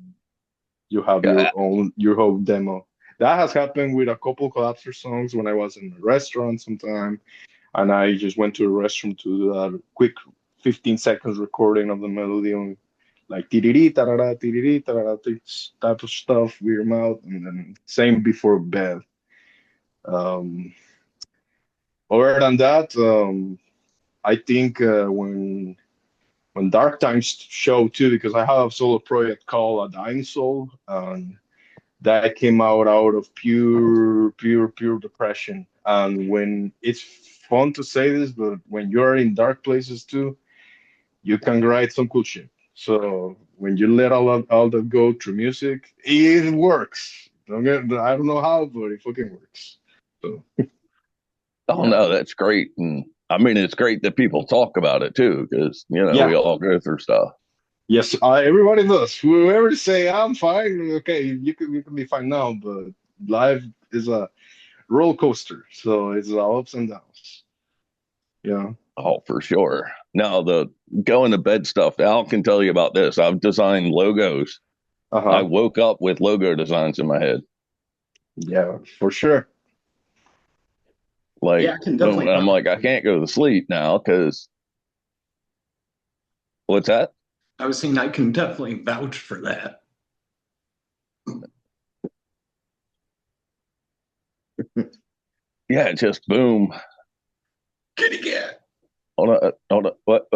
S1: You have
S4: Yeah.
S1: your whole demo. That has happened with a couple Collapsor songs when I was in a restaurant sometime, and I just went to a restroom to do a quick 15 seconds recording of the melody on like tiriri tarara type of stuff with your mouth, and then same before bed. Um, Other than that, I think when Dark Times show too, because I have a solo project called A Dying Soul, and that came out of pure depression. And when it's fun to say this, but when you're in dark places too, you can write some cool shit. So when you let all that go through music, it works. I don't know how, but it fucking works. So
S4: Oh,
S1: yeah,
S4: no, that's great. And I mean, it's great that people talk about it too, because, we
S1: yeah,
S4: all go through stuff.
S1: yes, everybody does. Whoever say I'm fine, okay, you can be fine now, but life is a roller coaster, so it's ups and downs. Yeah.
S4: Oh, for sure. Now, the going to bed stuff, Al can tell you about this. I've designed logos. I
S1: Uh-huh.
S4: woke up with logo designs in my head.
S1: Yeah, for sure.
S2: Yeah,
S4: Like,
S2: I can
S4: boom.
S2: definitely.
S4: And I'm like, I can't go to sleep now because what's that?
S2: I was saying I can definitely vouch for that.
S4: Yeah, just boom.
S2: Kitty cat.
S4: Hold on. Hold on. What?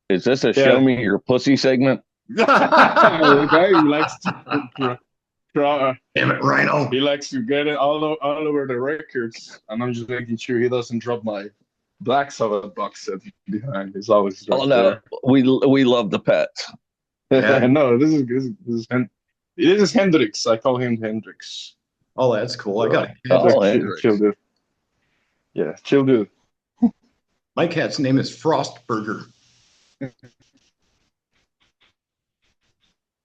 S4: Is this a show
S1: Yeah.
S4: me your pussy segment?
S1: The guy who likes to
S2: Damn it, Rhino.
S1: he likes to get it all over the records, and I'm just making sure he doesn't drop my Black Sabbath box set behind. It's always
S4: Oh
S1: right
S4: no,
S1: there.
S4: we love the pets.
S2: Yeah.
S1: No, this is Hendrix. I call him Hendrix.
S2: Oh, that's cool. I got a
S1: He's
S2: cat.
S1: a
S4: Oh,
S1: chill,
S4: Hendrix.
S1: chill dude. Yeah, chill dude.
S2: My cat's name is Frostburger.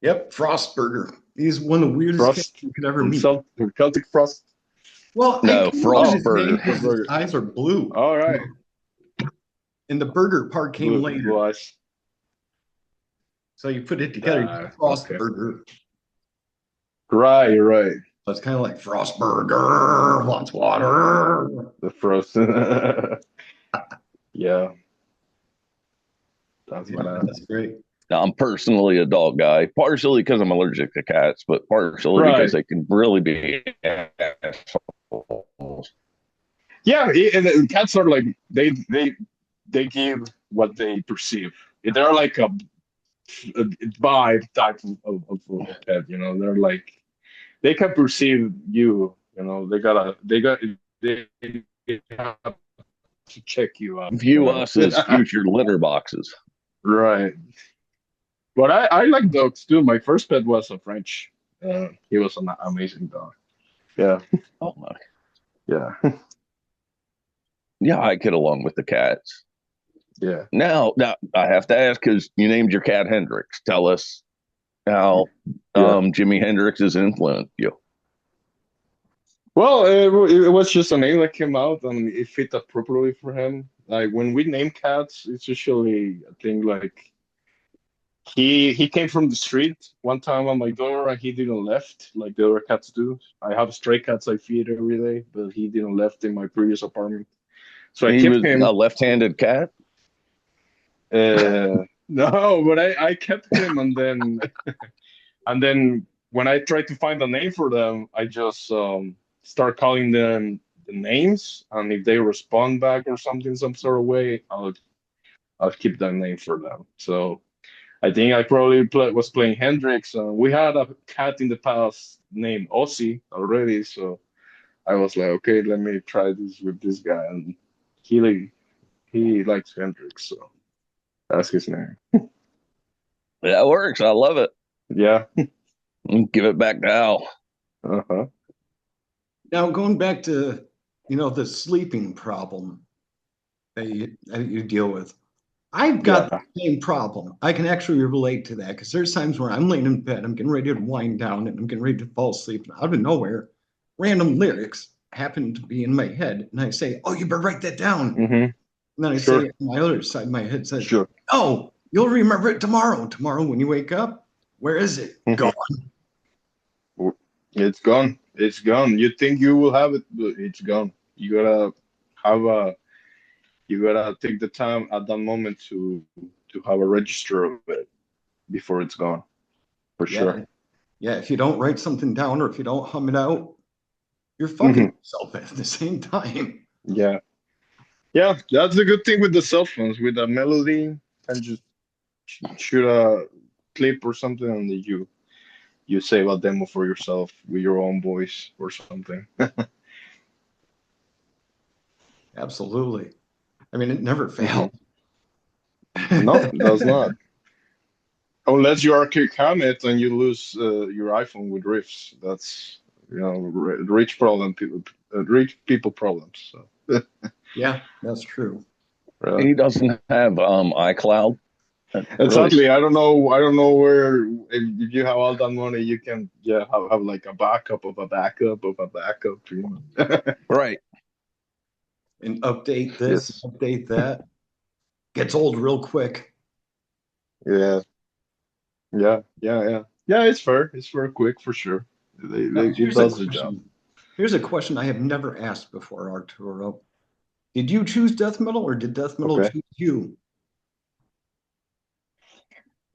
S2: Yep, Frostburger. He's one of the weirdest cats
S1: Frost
S2: you could ever
S1: from
S2: meet.
S1: Celtic Frost.
S2: Well,
S4: No,
S2: I came up with his name
S4: Frostburger.
S2: because his eyes are blue.
S1: All right,
S2: And the burger part came later.
S1: blue eyes.
S2: So you put it together, you get Frostburger.
S1: Right, right.
S2: So it's kind of like Frostburger wants water.
S1: The frost. Yeah, that's
S2: Yeah,
S1: bananas.
S2: that's great.
S4: Now, I'm personally a dog guy, partially because I'm allergic to cats, but partially
S1: Right.
S4: because they can really be assholes.
S1: Yeah, and cats are like they give what they perceive. They're like a vibe type of pet. You know, they're like they can perceive you. You know, they have to check you out.
S4: View us as future litter boxes.
S1: Right. But I like dogs too. My first pet was a French. He was an amazing dog. Yeah,
S4: Oh my.
S1: yeah,
S4: Yeah, I get along with the cats.
S1: yeah.
S4: Now I have to ask because you named your cat Hendrix. Tell us how
S1: Yeah.
S4: Jimi Hendrix has influenced you.
S1: Well, it was just a name that came out and it fit appropriately for him. Like when we name cats, it's usually a thing like he came from the street one time on my door and he didn't left like the other cats do. I have stray cats I feed every day, but he didn't left in my previous apartment. So I
S4: He
S1: kept
S4: was
S1: him.
S4: a left-handed cat.
S1: No, but I kept him and then when I tried to find a name for them, I just start calling them the names, and if they respond back or something some sort of way, I'll keep that name for them. So I think I probably was playing Hendrix. We had a cat in the past named Ozzy already, so I was like, okay, let me try this with this guy, and he likes Hendrix, so that's his name.
S4: That works. I love it.
S1: Yeah.
S4: Give it back to Al.
S1: Uh-huh.
S2: Now going back to the sleeping problem that you deal with. I've got
S1: Yeah.
S2: the same problem. I can actually relate to that because there's times where I'm laying in bed, I'm getting ready to wind down, and I'm getting ready to fall asleep, and out of nowhere, random lyrics happen to be in my head, and I say, "Oh, you better write that down."
S1: Mm-hmm.
S2: And then I
S1: Sure.
S2: say, on my other side, my head says,
S1: Sure.
S2: "Oh, you'll remember it tomorrow. Tomorrow when you wake up, where is it? Gone."
S1: It's gone. It's gone. You think you will have it, but it's gone. Have a you gotta take the time at that moment to have a register of it before it's gone. For sure.
S2: Yeah, yeah. If you don't write something down or if you don't hum it out, you're fucking yourself at the same time.
S1: Yeah. Yeah, that's the good thing with the cell phones. With a melody and just shoot a clip or something and then you save a demo for yourself with your own voice or something.
S2: Absolutely. I mean, it never failed.
S1: No, it does not. Unless you are Kirk Hammett and you lose your iPhone with riffs, that's rich people problems. So
S2: Yeah, that's true.
S4: He doesn't have iCloud.
S1: And sadly, I don't know where if you have all that money, you can have like a backup of a backup of a backup.
S4: Right.
S2: And update this,
S1: Yes.
S2: update that. Gets old real quick.
S1: Yeah. Yeah. It's fair. It's fair, quick for sure. It does the job.
S2: Here's a question I have never asked before, Arturo. Did you choose death metal or did death metal choose you?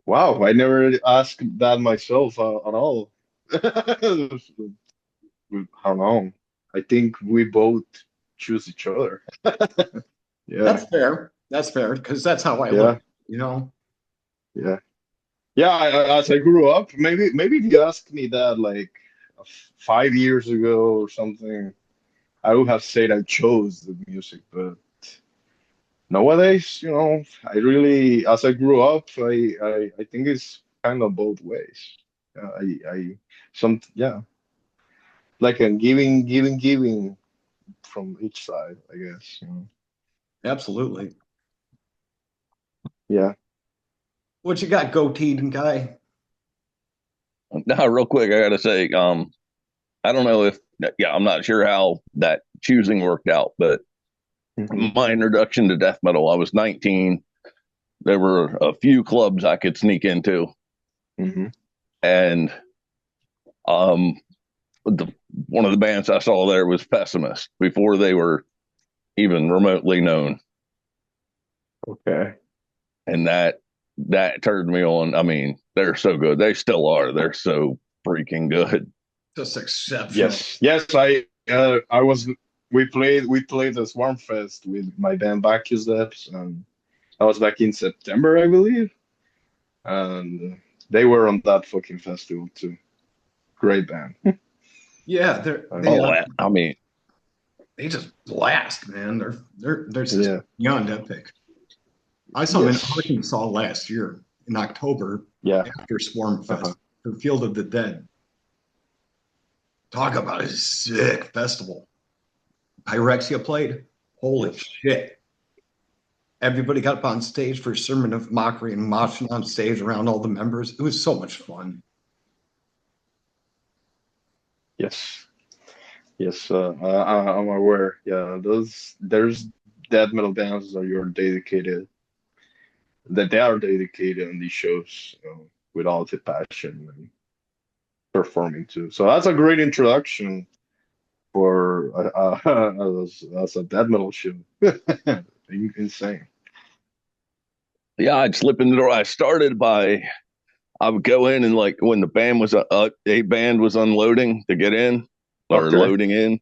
S1: Wow, I never asked that myself at all. I don't know. I think we both choose each other. Yeah.
S2: That's fair. That's fair because that's how I look. Yeah.
S1: As I grew up, maybe if you asked me that like 5 years ago or something, I would have said I chose the music. But nowadays, I really, as I grew up, I think it's kind of both ways. I some yeah. like a giving from each side, I guess.
S2: Absolutely.
S1: Yeah.
S2: What you got, goateed guy?
S4: Now, real quick, I gotta say, I don't know if, yeah, I'm not sure how that choosing worked out, but
S1: Hmm.
S4: my introduction to death metal, I was 19. There were a few clubs I could sneak into,
S1: Hmm.
S4: and um, one of the bands I saw there was Pessimist before they were even remotely known,
S1: Okay.
S4: and that turned me on. I mean, they're so good. They still are. They're so freaking good.
S2: Just exceptional.
S1: Yes. I was. We played the Swarm Fest with my band Bacchus Depths, and I was back in September, I believe, and they were on that fucking festival too. Great band.
S2: Yeah,
S4: Oh, I mean,
S2: they just blast, man. They're just
S1: Yeah.
S2: beyond epic. I saw them in
S1: Yes.
S2: Arkansas last year in October
S1: Yeah.
S2: after Swarm Fest
S1: Uh-huh.
S2: for Field of the Dead. Talk about a sick festival. Pyrexia played. Holy
S1: Yes.
S2: shit. Everybody got up on stage for a sermon of mockery and moshing on stage around all the members. It was so much fun.
S1: Yes. Yes. I'm aware. Yeah. There's death metal bands that you're dedicated that they are dedicated on these shows with all the passion and performing too. So that's a great introduction for as a death metal show. Insane.
S4: yeah, I'd slip in the door. I would go in and like when the band was a band was unloading to get in or
S1: Okay.
S4: loading in,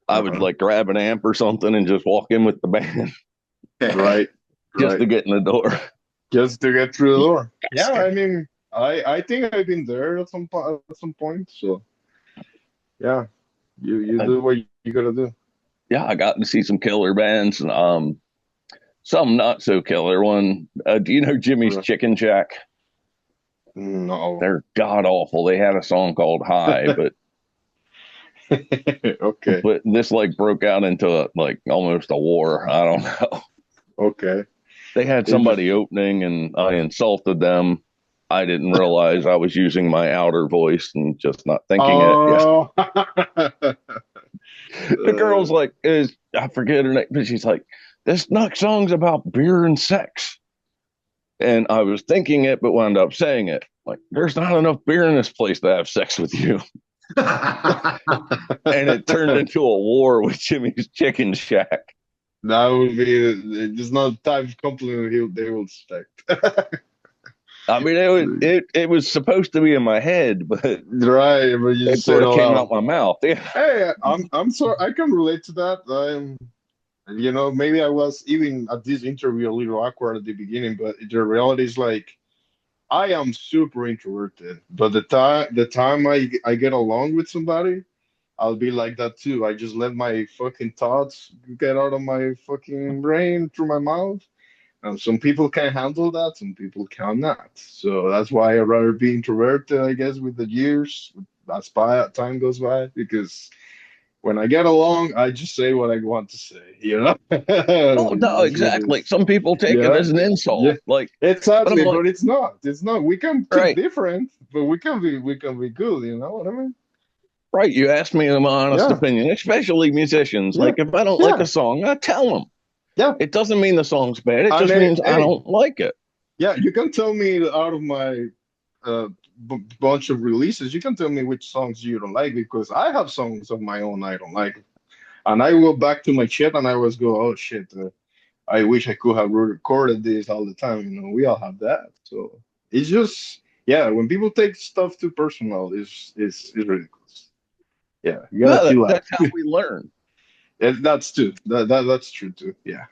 S4: I would
S1: Uh-huh.
S4: like grab an amp or something and just walk in with the band
S1: Right.
S4: just
S1: Right.
S4: to get in the door.
S1: Just to get through the door. Yeah, I mean, I think I've been there at some point. So yeah, you
S4: I,
S1: do what you gotta do.
S4: yeah, I got to see some killer bands and some not so killer one. Do you know Jimmy's
S1: Right.
S4: Chicken Shack?
S1: No.
S4: They're god awful. They had a song called High,
S1: Okay.
S4: but this like broke out into like almost a war. I don't know.
S1: Okay.
S4: They had
S1: It just
S4: somebody opening and I insulted them. I didn't realize I was using my outer voice and just not thinking it. Yeah.
S1: oh.
S4: The girl's like, I forget her name, but she's like, this next song's about beer and sex. And I was thinking it, but wound up saying it. Like, there's not enough beer in this place to have sex with you. And it turned into a war with Jimmy's Chicken Shack.
S1: That would be just not the type of compliment they will expect.
S4: I mean, it was supposed to be in my head, but
S1: Right, but you
S4: it
S1: just say it
S4: sort of
S1: all
S4: came
S1: out.
S4: out my mouth. Yeah.
S1: Hey, I'm sorry. I can relate to that. Maybe I was even at this interview a little awkward at the beginning, but the reality is like I am super introverted. But the time I get along with somebody, I'll be like that too. I just let my fucking thoughts get out of my fucking brain through my mouth. And some people can handle that, some people cannot. So that's why I'd rather be introverted, I guess, with the years, as time goes by, because when I get along, I just say what I want to say, you know?
S4: Oh no,
S1: That's what it
S4: exactly.
S1: is.
S4: Some people take it
S1: Yeah,
S4: as an
S1: yeah,
S4: insult. Like, but I'm
S1: exactly.
S4: like,
S1: But it's not. It's not. We can think
S4: right,
S1: different, but we can be good. You know what I mean?
S4: right. You asked me my honest
S1: Yeah,
S4: opinion, especially musicians.
S1: yeah,
S4: Like, if I don't like
S1: yeah,
S4: a song, I tell them.
S1: yeah.
S4: It doesn't mean the song's bad. It
S1: And
S4: just means I
S1: hey,
S4: don't like it.
S1: yeah, you can tell me out of my bunch of releases, you can tell me which songs you don't like because I have songs of my own I don't like, and I go back to my chat and I always go, oh shit, I wish I could have recorded this all the time. We all have that. So it's just yeah, when people take stuff too personal, is ridiculous. Yeah, you gotta
S4: No,
S1: chill out.
S4: that's how we learn.
S1: That's too. That's true too. Yeah.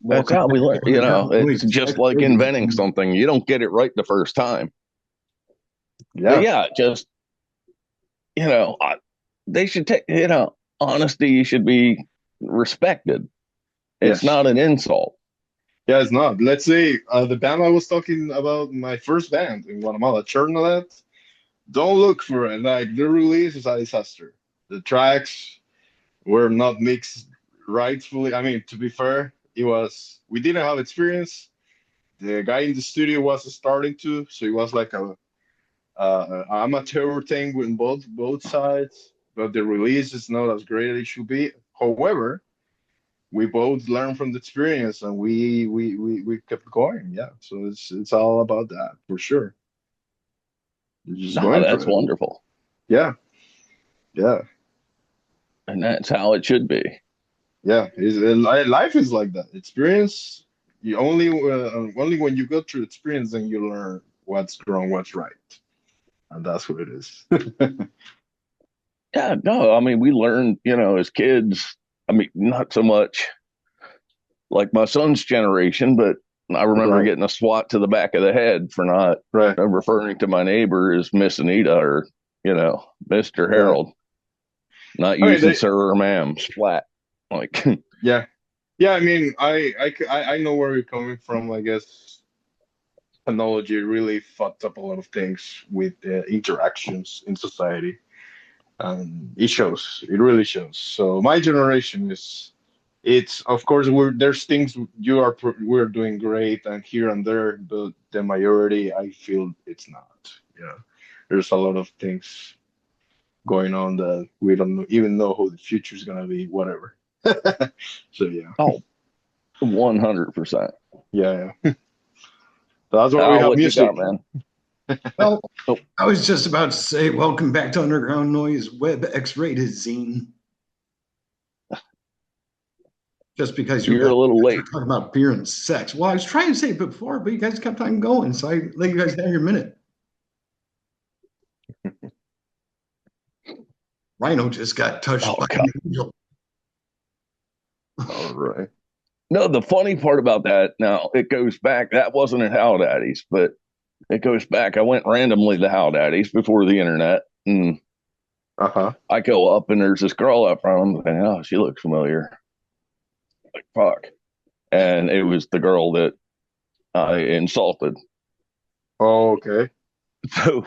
S4: That's
S2: Welcome
S4: how we
S2: back
S4: learn.
S2: to Underground
S4: It's
S2: Beliefs.
S4: just like inventing something. You don't get it right the first time. But
S1: Yeah.
S4: yeah, just you know, I, they should take honesty should be respected. It's
S1: Yes.
S4: not an insult.
S1: Yeah, it's not. Let's say the band I was talking about, my first band in Guatemala, Chernolet. Don't look for it. Like the release is a disaster. The tracks were not mixed rightfully. I mean, to be fair, we didn't have experience. The guy in the studio was starting to, so it was like a amateur thing with both sides. But the release is not as great as it should be. However, we both learned from the experience, and we kept going. Yeah, so it's all about that for sure. You're just
S4: No,
S1: going for
S4: that's
S1: it.
S4: wonderful.
S1: Yeah, yeah,
S4: And that's how it should be.
S1: yeah. Life is like that. Experience. You only when you go through experience, then you learn what's wrong, what's right, and that's what it is.
S4: Yeah, no, I mean, we learned, as kids, I mean, not so much like my son's generation, but I remember
S1: Right,
S4: getting a swat to the back of the head for not
S1: right,
S4: referring to my neighbor as Miss Anita or, Mr.
S1: right.
S4: Harold, not
S1: I mean,
S4: using sir or ma'am, splat. Like,
S1: yeah, yeah. I mean, I know where you're coming from. I guess technology really fucked up a lot of things with interactions in society. It shows. It really shows. So my generation is. It's of course there's things we're doing great and here and there, but the majority I feel it's not. Yeah, there's a lot of things going on that we don't even know who the future is gonna be. Whatever. So yeah,
S4: oh, 100%.
S1: yeah, yeah. That's why we
S4: Oh,
S1: have
S4: what you
S1: music.
S4: got, man?
S2: Well,
S4: Oh,
S2: I was just about to say, welcome back to Underground Noise Web X-Rated Zine. Just because you
S4: you're
S2: guys
S4: a little
S2: were
S4: late.
S2: talking about beer and sex. Well, I was trying to say it before, but you guys kept on going, so I let you guys have your minute. Rhino just got touched
S4: Oh,
S2: by
S4: God.
S2: an angel.
S1: All right.
S4: No, the funny part about that, now it goes back, that wasn't at How Daddy's, but it goes back. I went randomly to How Daddy's before the internet, and
S1: Uh-huh.
S4: I go up and there's this girl up front. And oh, she looks familiar. Like, fuck. And it was the girl that I insulted.
S1: Oh, okay.
S4: So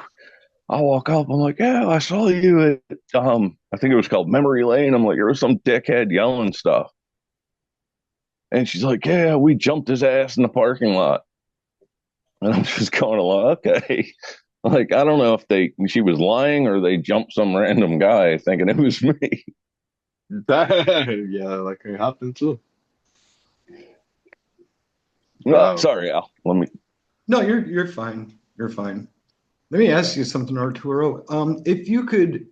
S4: I walk up, I'm like, yeah, I saw you at, I think it was called Memory Lane. I'm like, there was some dickhead yelling stuff. And she's like, yeah, we jumped his ass in the parking lot. And I'm just going along, okay. Like, I don't know if she was lying or they jumped some random guy thinking it was me.
S1: Yeah, like it happened too.
S4: Oh,
S1: Wow.
S4: sorry, Al. Let me.
S2: No, you're fine. You're fine. Let me ask you something, Arturo. If you could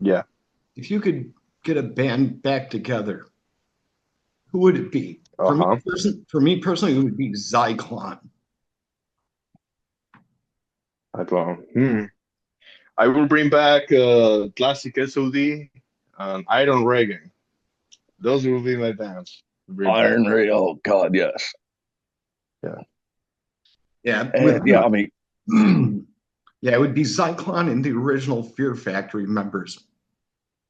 S1: Yeah.
S2: get a band back together, who would it be?
S1: Uh-huh.
S2: For me personally, it would be Zyklon.
S1: I don't. I will bring back classic SOD and Iron Reagan. Those will be my bands. To bring back.
S4: Iron Ray. Oh, God, yes.
S1: Yeah.
S2: Yeah,
S4: Yeah, I mean,
S2: yeah, it would be Zyklon and the original Fear Factory members.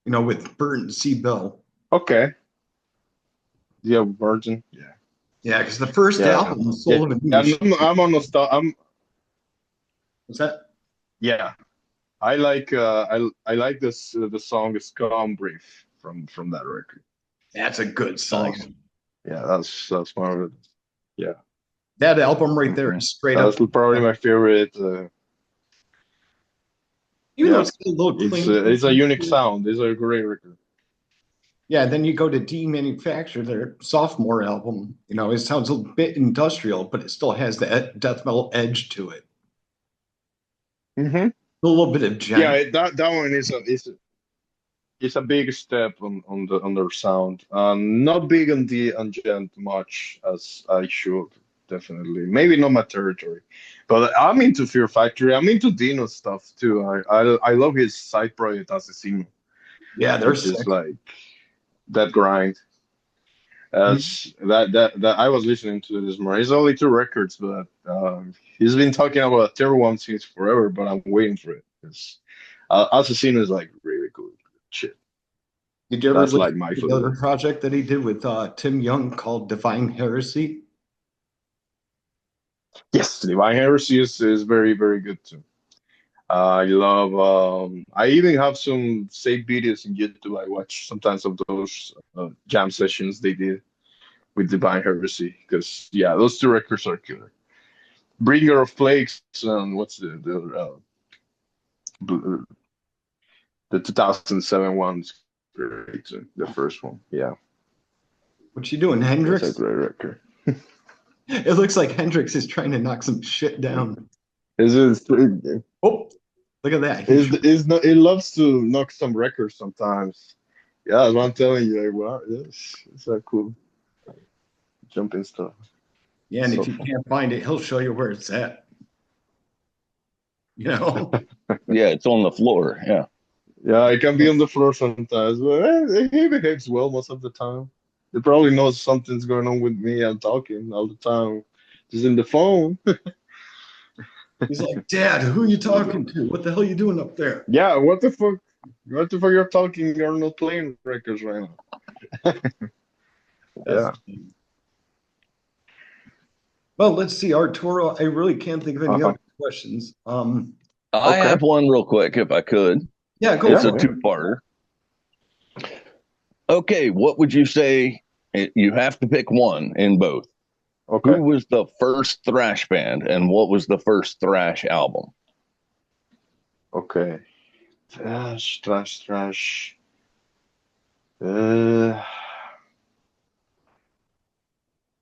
S2: With Bert and C. Bill.
S1: Okay. Yeah, Virgin. Yeah.
S2: Yeah, because the first
S1: Yeah.
S2: album was sold in
S1: I'm on nostalgia.
S2: What's that?
S1: Yeah. I like I like this the song "Scum Brief" from that record.
S2: That's a good song.
S1: Awesome. Yeah, that's one of it. Yeah,
S2: That album right there is straight
S1: that's
S2: up.
S1: probably my favorite.
S2: Even though
S1: Yeah,
S2: it's got a little
S1: it's a unique sound. It's a great record.
S2: Yeah, then you go to Demanufacture, their sophomore album. It sounds a bit industrial, but it still has that death metal edge to it.
S1: Mm-hmm.
S2: A little bit of gent.
S1: Yeah, that one is a big step on their sound. Not big on the on gent much as I should. Definitely, maybe not my territory, but I'm into Fear Factory. I'm into Dino stuff too. I love his side project Asesino,
S2: Yeah, they're
S1: which is
S2: sick.
S1: like that grind. As that I was listening to this more. It's only two records, but he's been talking about Terror One since forever. But I'm waiting for it. It's Asesino is like really cool shit.
S2: Did you ever
S1: That's
S2: listen
S1: like my
S2: to the other project that he did with Tim Young called Divine Heresy?
S1: Yes, Divine Heresy is very very good too. I love. I even have some saved videos in YouTube. I watch sometimes of those jam sessions they did with Divine Heresy because yeah, those two records are killer. Bringer of Plagues and what's bl- the 2007 one's great. The first one, yeah,
S2: What you doing,
S1: that's a
S2: Hendrix?
S1: great record.
S2: It looks like Hendrix is trying to knock some shit down.
S1: Is it?
S2: Oh, look at that.
S1: Is no? It loves to knock some records sometimes. Yeah, that's what I'm telling you. Like, wow, yes, it's that cool jumping stuff.
S2: Yeah, and
S1: So
S2: if you can't find it, he'll show you where it's at. You know?
S4: Yeah, it's on the floor. Yeah.
S1: yeah, it can be on the floor sometimes, but he behaves well most of the time. He probably knows something's going on with me. I'm talking all the time. Just in the phone.
S2: He's like, Dad, who are you talking to? What the hell are you doing up there?
S1: Yeah, what the fuck? What the fuck you're talking? You're not playing records right now. Yeah.
S2: Well, let's see, Arturo. I really can't think of any
S1: Uh-huh.
S2: other questions.
S4: I
S1: Okay.
S4: have one real quick if I could.
S2: Yeah, go
S4: It's
S2: for
S4: a
S2: it.
S4: two-parter. Okay, what would you say? You have to pick one in both.
S1: Okay.
S4: Who was the first thrash band and what was the first thrash album?
S1: Okay. Trash. Uh,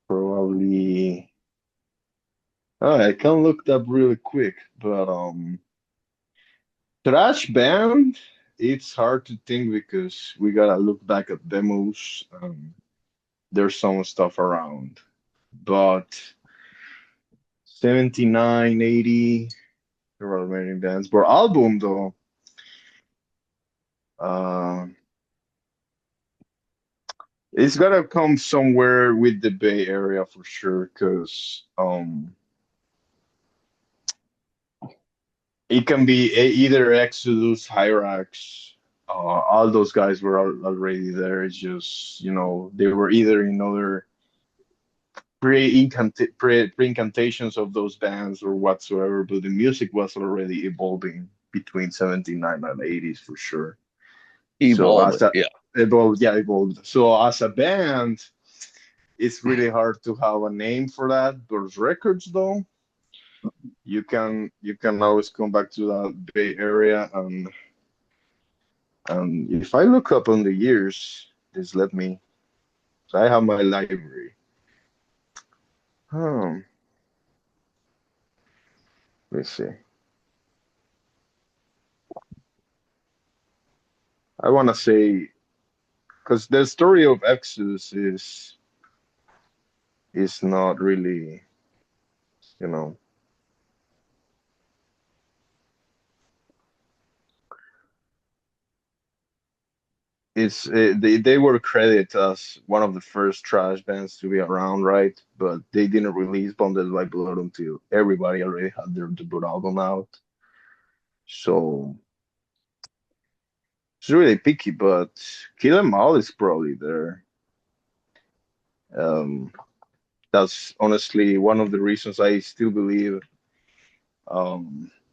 S1: probably. I can look that really quick, but trash band. It's hard to think because we gotta look back at demos. There's some stuff around, but 79, 80. There are many bands. But album though, uh, it's gotta come somewhere with the Bay Area for sure, because it can be either Exodus, Hyrax, all those guys were already there. It's just, they were either in other pre-incantations of those bands or whatsoever, but the music was already evolving between 79 and 80s for sure. So
S4: Evolve
S1: as
S4: it.
S1: a
S4: Yeah.
S1: evolved. So as a band, it's really hard to have a name for that. Those records though, you can always come back to that Bay Area, and if I look up on the years, just let me. So I have my library. Um, let's see. I want to say because the story of Exodus is not really, you know, they were credited as one of the first trash bands to be around, right? But they didn't release Bonded by Blood until everybody already had their debut album out. So it's really picky, but Kill 'Em All is probably there. Um, that's honestly one of the reasons I still believe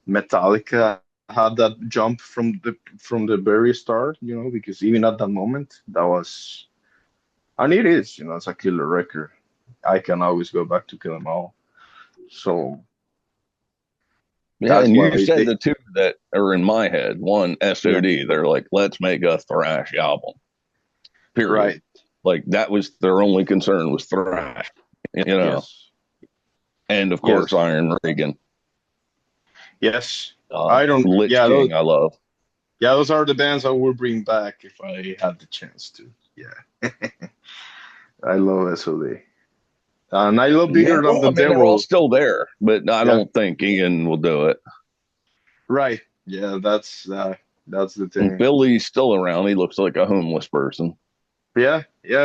S1: Metallica had that jump from the very start, because even at that moment, that was, and it is, it's a killer record. I can always go back to Kill 'Em All. So
S4: Yeah,
S1: that's
S4: and you
S1: why
S4: said
S1: they,
S4: the two that are in my head. One,
S1: yeah,
S4: SOD. They're like, let's make a thrash album. Period.
S1: right,
S4: Like that was their only concern was thrash, you know.
S1: yes,
S4: And of course,
S1: yes,
S4: Iron Reagan,
S1: yes. I don't,
S4: Lich
S1: yeah,
S4: King. I love.
S1: those are the bands I would bring back if I had the chance to. Yeah, I love SOD. And I love
S4: Yeah,
S1: Bigger Than
S4: well,
S1: the
S4: I mean, they're all
S1: Devil.
S4: still there, but I
S1: Yeah,
S4: don't think Ian will do it.
S1: right. Yeah, that's the
S4: And
S1: thing.
S4: Billy's still around. He looks like a homeless person.
S1: Yeah,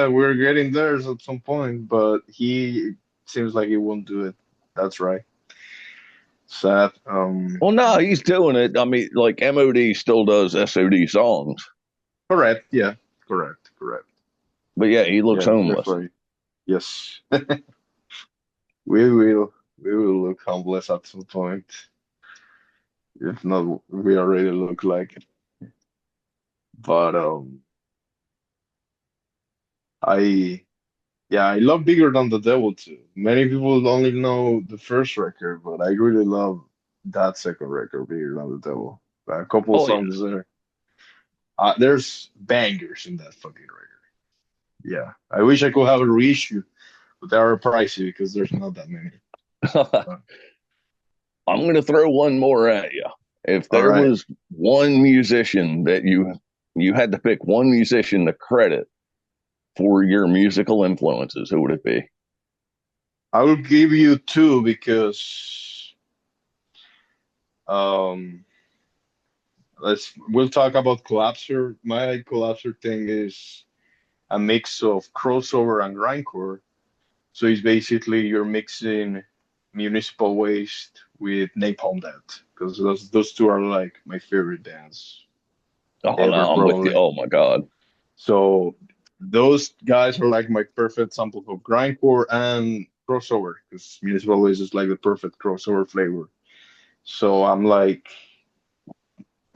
S1: we're getting there at some point, but he seems like he won't do it. That's right. Sad.
S4: Well, no, he's doing it. I mean, like MOD still does SOD songs,
S1: Correct. Yeah, correct.
S4: but yeah, he looks
S1: Yeah,
S4: homeless.
S1: definitely. Yes, we will. We will look homeless at some point. If not, we already look like it. But I yeah, I love Bigger Than the Devil too. Many people only know the first record, but I really love that second record, Bigger Than the Devil. A couple of
S3: Oh yeah.
S1: songs there. There's bangers in that fucking record. Yeah, I wish I could have a reissue, but they are pricey because there's not that many.
S4: I'm going to throw one more at you. If
S1: All
S4: there
S1: right,
S4: was one musician that you had to pick one musician to credit for your musical influences, who would it be?
S1: I will give you two because um we'll talk about Collapsor. My Collapsor thing is a mix of crossover and grindcore. So it's basically you're mixing Municipal Waste with Napalm Death because those two are like my favorite bands
S4: Oh
S1: ever,
S4: no, I'm with you.
S1: probably.
S4: Oh my God.
S1: So those guys are like my perfect sample of grindcore and crossover because Municipal Waste is like the perfect crossover flavor. So I'm like,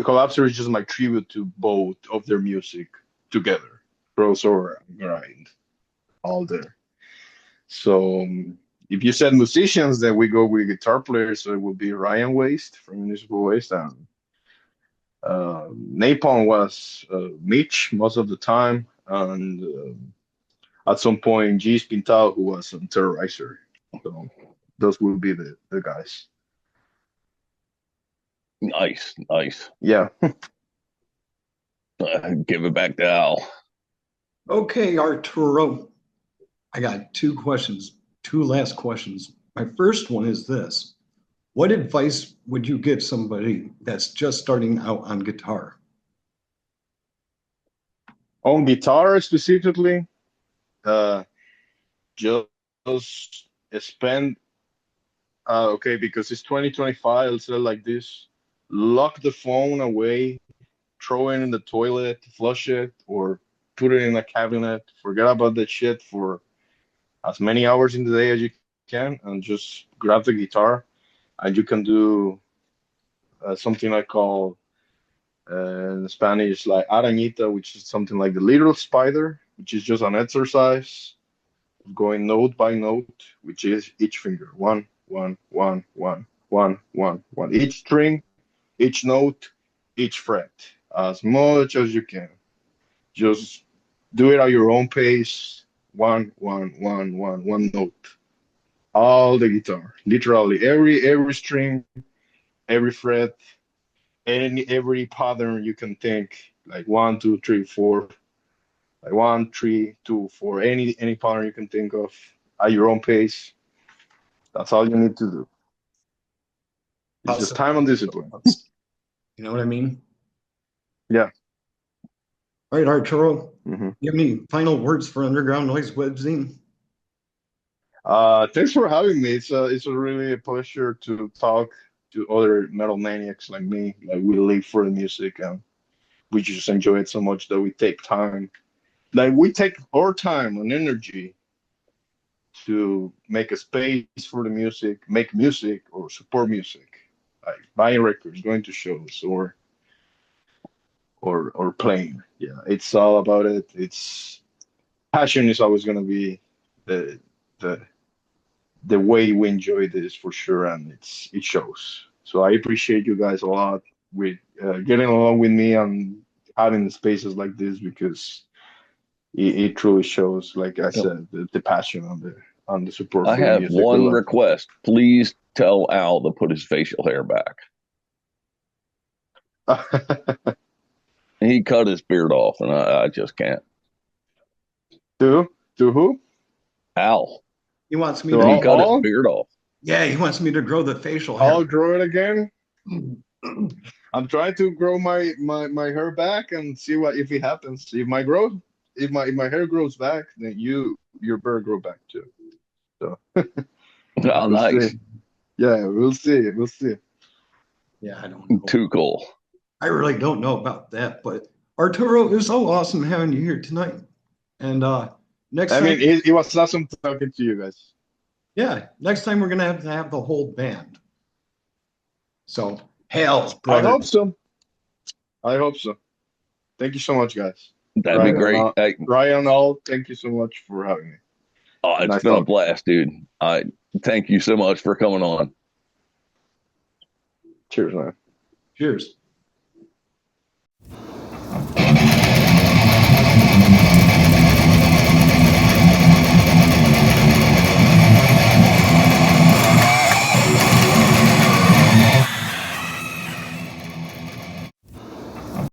S1: Collapsor is just my tribute to both of their music together, crossover and grind, all there. So if you said musicians, then we go with guitar players. So it would be Ryan Waste from Municipal Waste, and Napalm was Mitch most of the time, and at some point G's Pintal, who was on Terrorizer. So those would be the guys.
S4: Nice, nice.
S1: Yeah.
S4: Give it back to Al.
S2: Okay, Arturo, I got two questions, two last questions. My first one is this. What advice would you give somebody that's just starting out on guitar?
S1: On guitar specifically, uh, just spend okay, because it's 2025. I'll say it like this: lock the phone away, throw it in the toilet, flush it, or put it in a cabinet. Forget about that shit for as many hours in the day as you can, and just grab the guitar, and you can do something I call in Spanish like arañita, which is something like the little spider, which is just an exercise going note by note, which is each finger, one, one, one, one, one, one, one, each string, each note, each fret, as much as you can. Just do it at your own pace. One, one, one, one, one note. All the guitar, literally every string, every fret, every pattern you can think, like 1, 2, 3, 4, like 1, 3, 2, 4, any pattern you can think of at your own pace. That's all you need to do. It's just time and discipline.
S2: You know what I mean?
S1: Yeah.
S2: All right, Arturo,
S1: Mm-hmm.
S2: you have any final words for Underground Noise Webzine?
S1: Thanks for having me. It's a really a pleasure to talk to other metal maniacs like me. Like we live for the music and we just enjoy it so much that we take time. Like we take our time and energy to make a space for the music, make music or support music. Like buying records, going to shows or playing. Yeah, it's all about it. It's passion is always gonna be the the the way we enjoy this for sure, and it shows. So I appreciate you guys a lot with getting along with me and having spaces like this because it truly shows, like I said, the passion on the support
S4: I
S1: for the
S4: have
S1: music. We
S4: one
S1: love
S4: request. Please tell Al to put his facial hair back.
S1: it.
S4: He cut his beard off, and I just can't.
S1: To who?
S4: Al,
S2: He wants me
S1: To
S4: he
S2: to,
S4: cut his
S1: all?
S4: beard off.
S2: yeah, he wants me to grow the facial
S1: I'll
S2: hair.
S1: grow it again. I'm trying to grow my hair back and see what if it happens. If my hair grows back, then your beard grow back too. So
S4: Oh,
S1: we'll see.
S4: nice.
S1: Yeah, we'll see. We'll see.
S2: Yeah, I don't know.
S4: Too cool.
S2: I really don't know about that, but Arturo, it was so awesome having you here tonight. And next
S1: I
S2: time,
S1: mean, it was awesome talking to you guys.
S2: yeah, next time we're gonna have to have the whole band. So Hails,
S1: I
S2: brother.
S1: hope so. I hope so. Thank you so much, guys.
S4: That'd be great. Hey,
S1: Ryan, all, thank you so much for having me.
S4: oh, it's
S1: Nice
S4: been a
S1: talk.
S4: blast, dude. I thank you so much for coming on.
S1: Cheers, man.
S2: Cheers.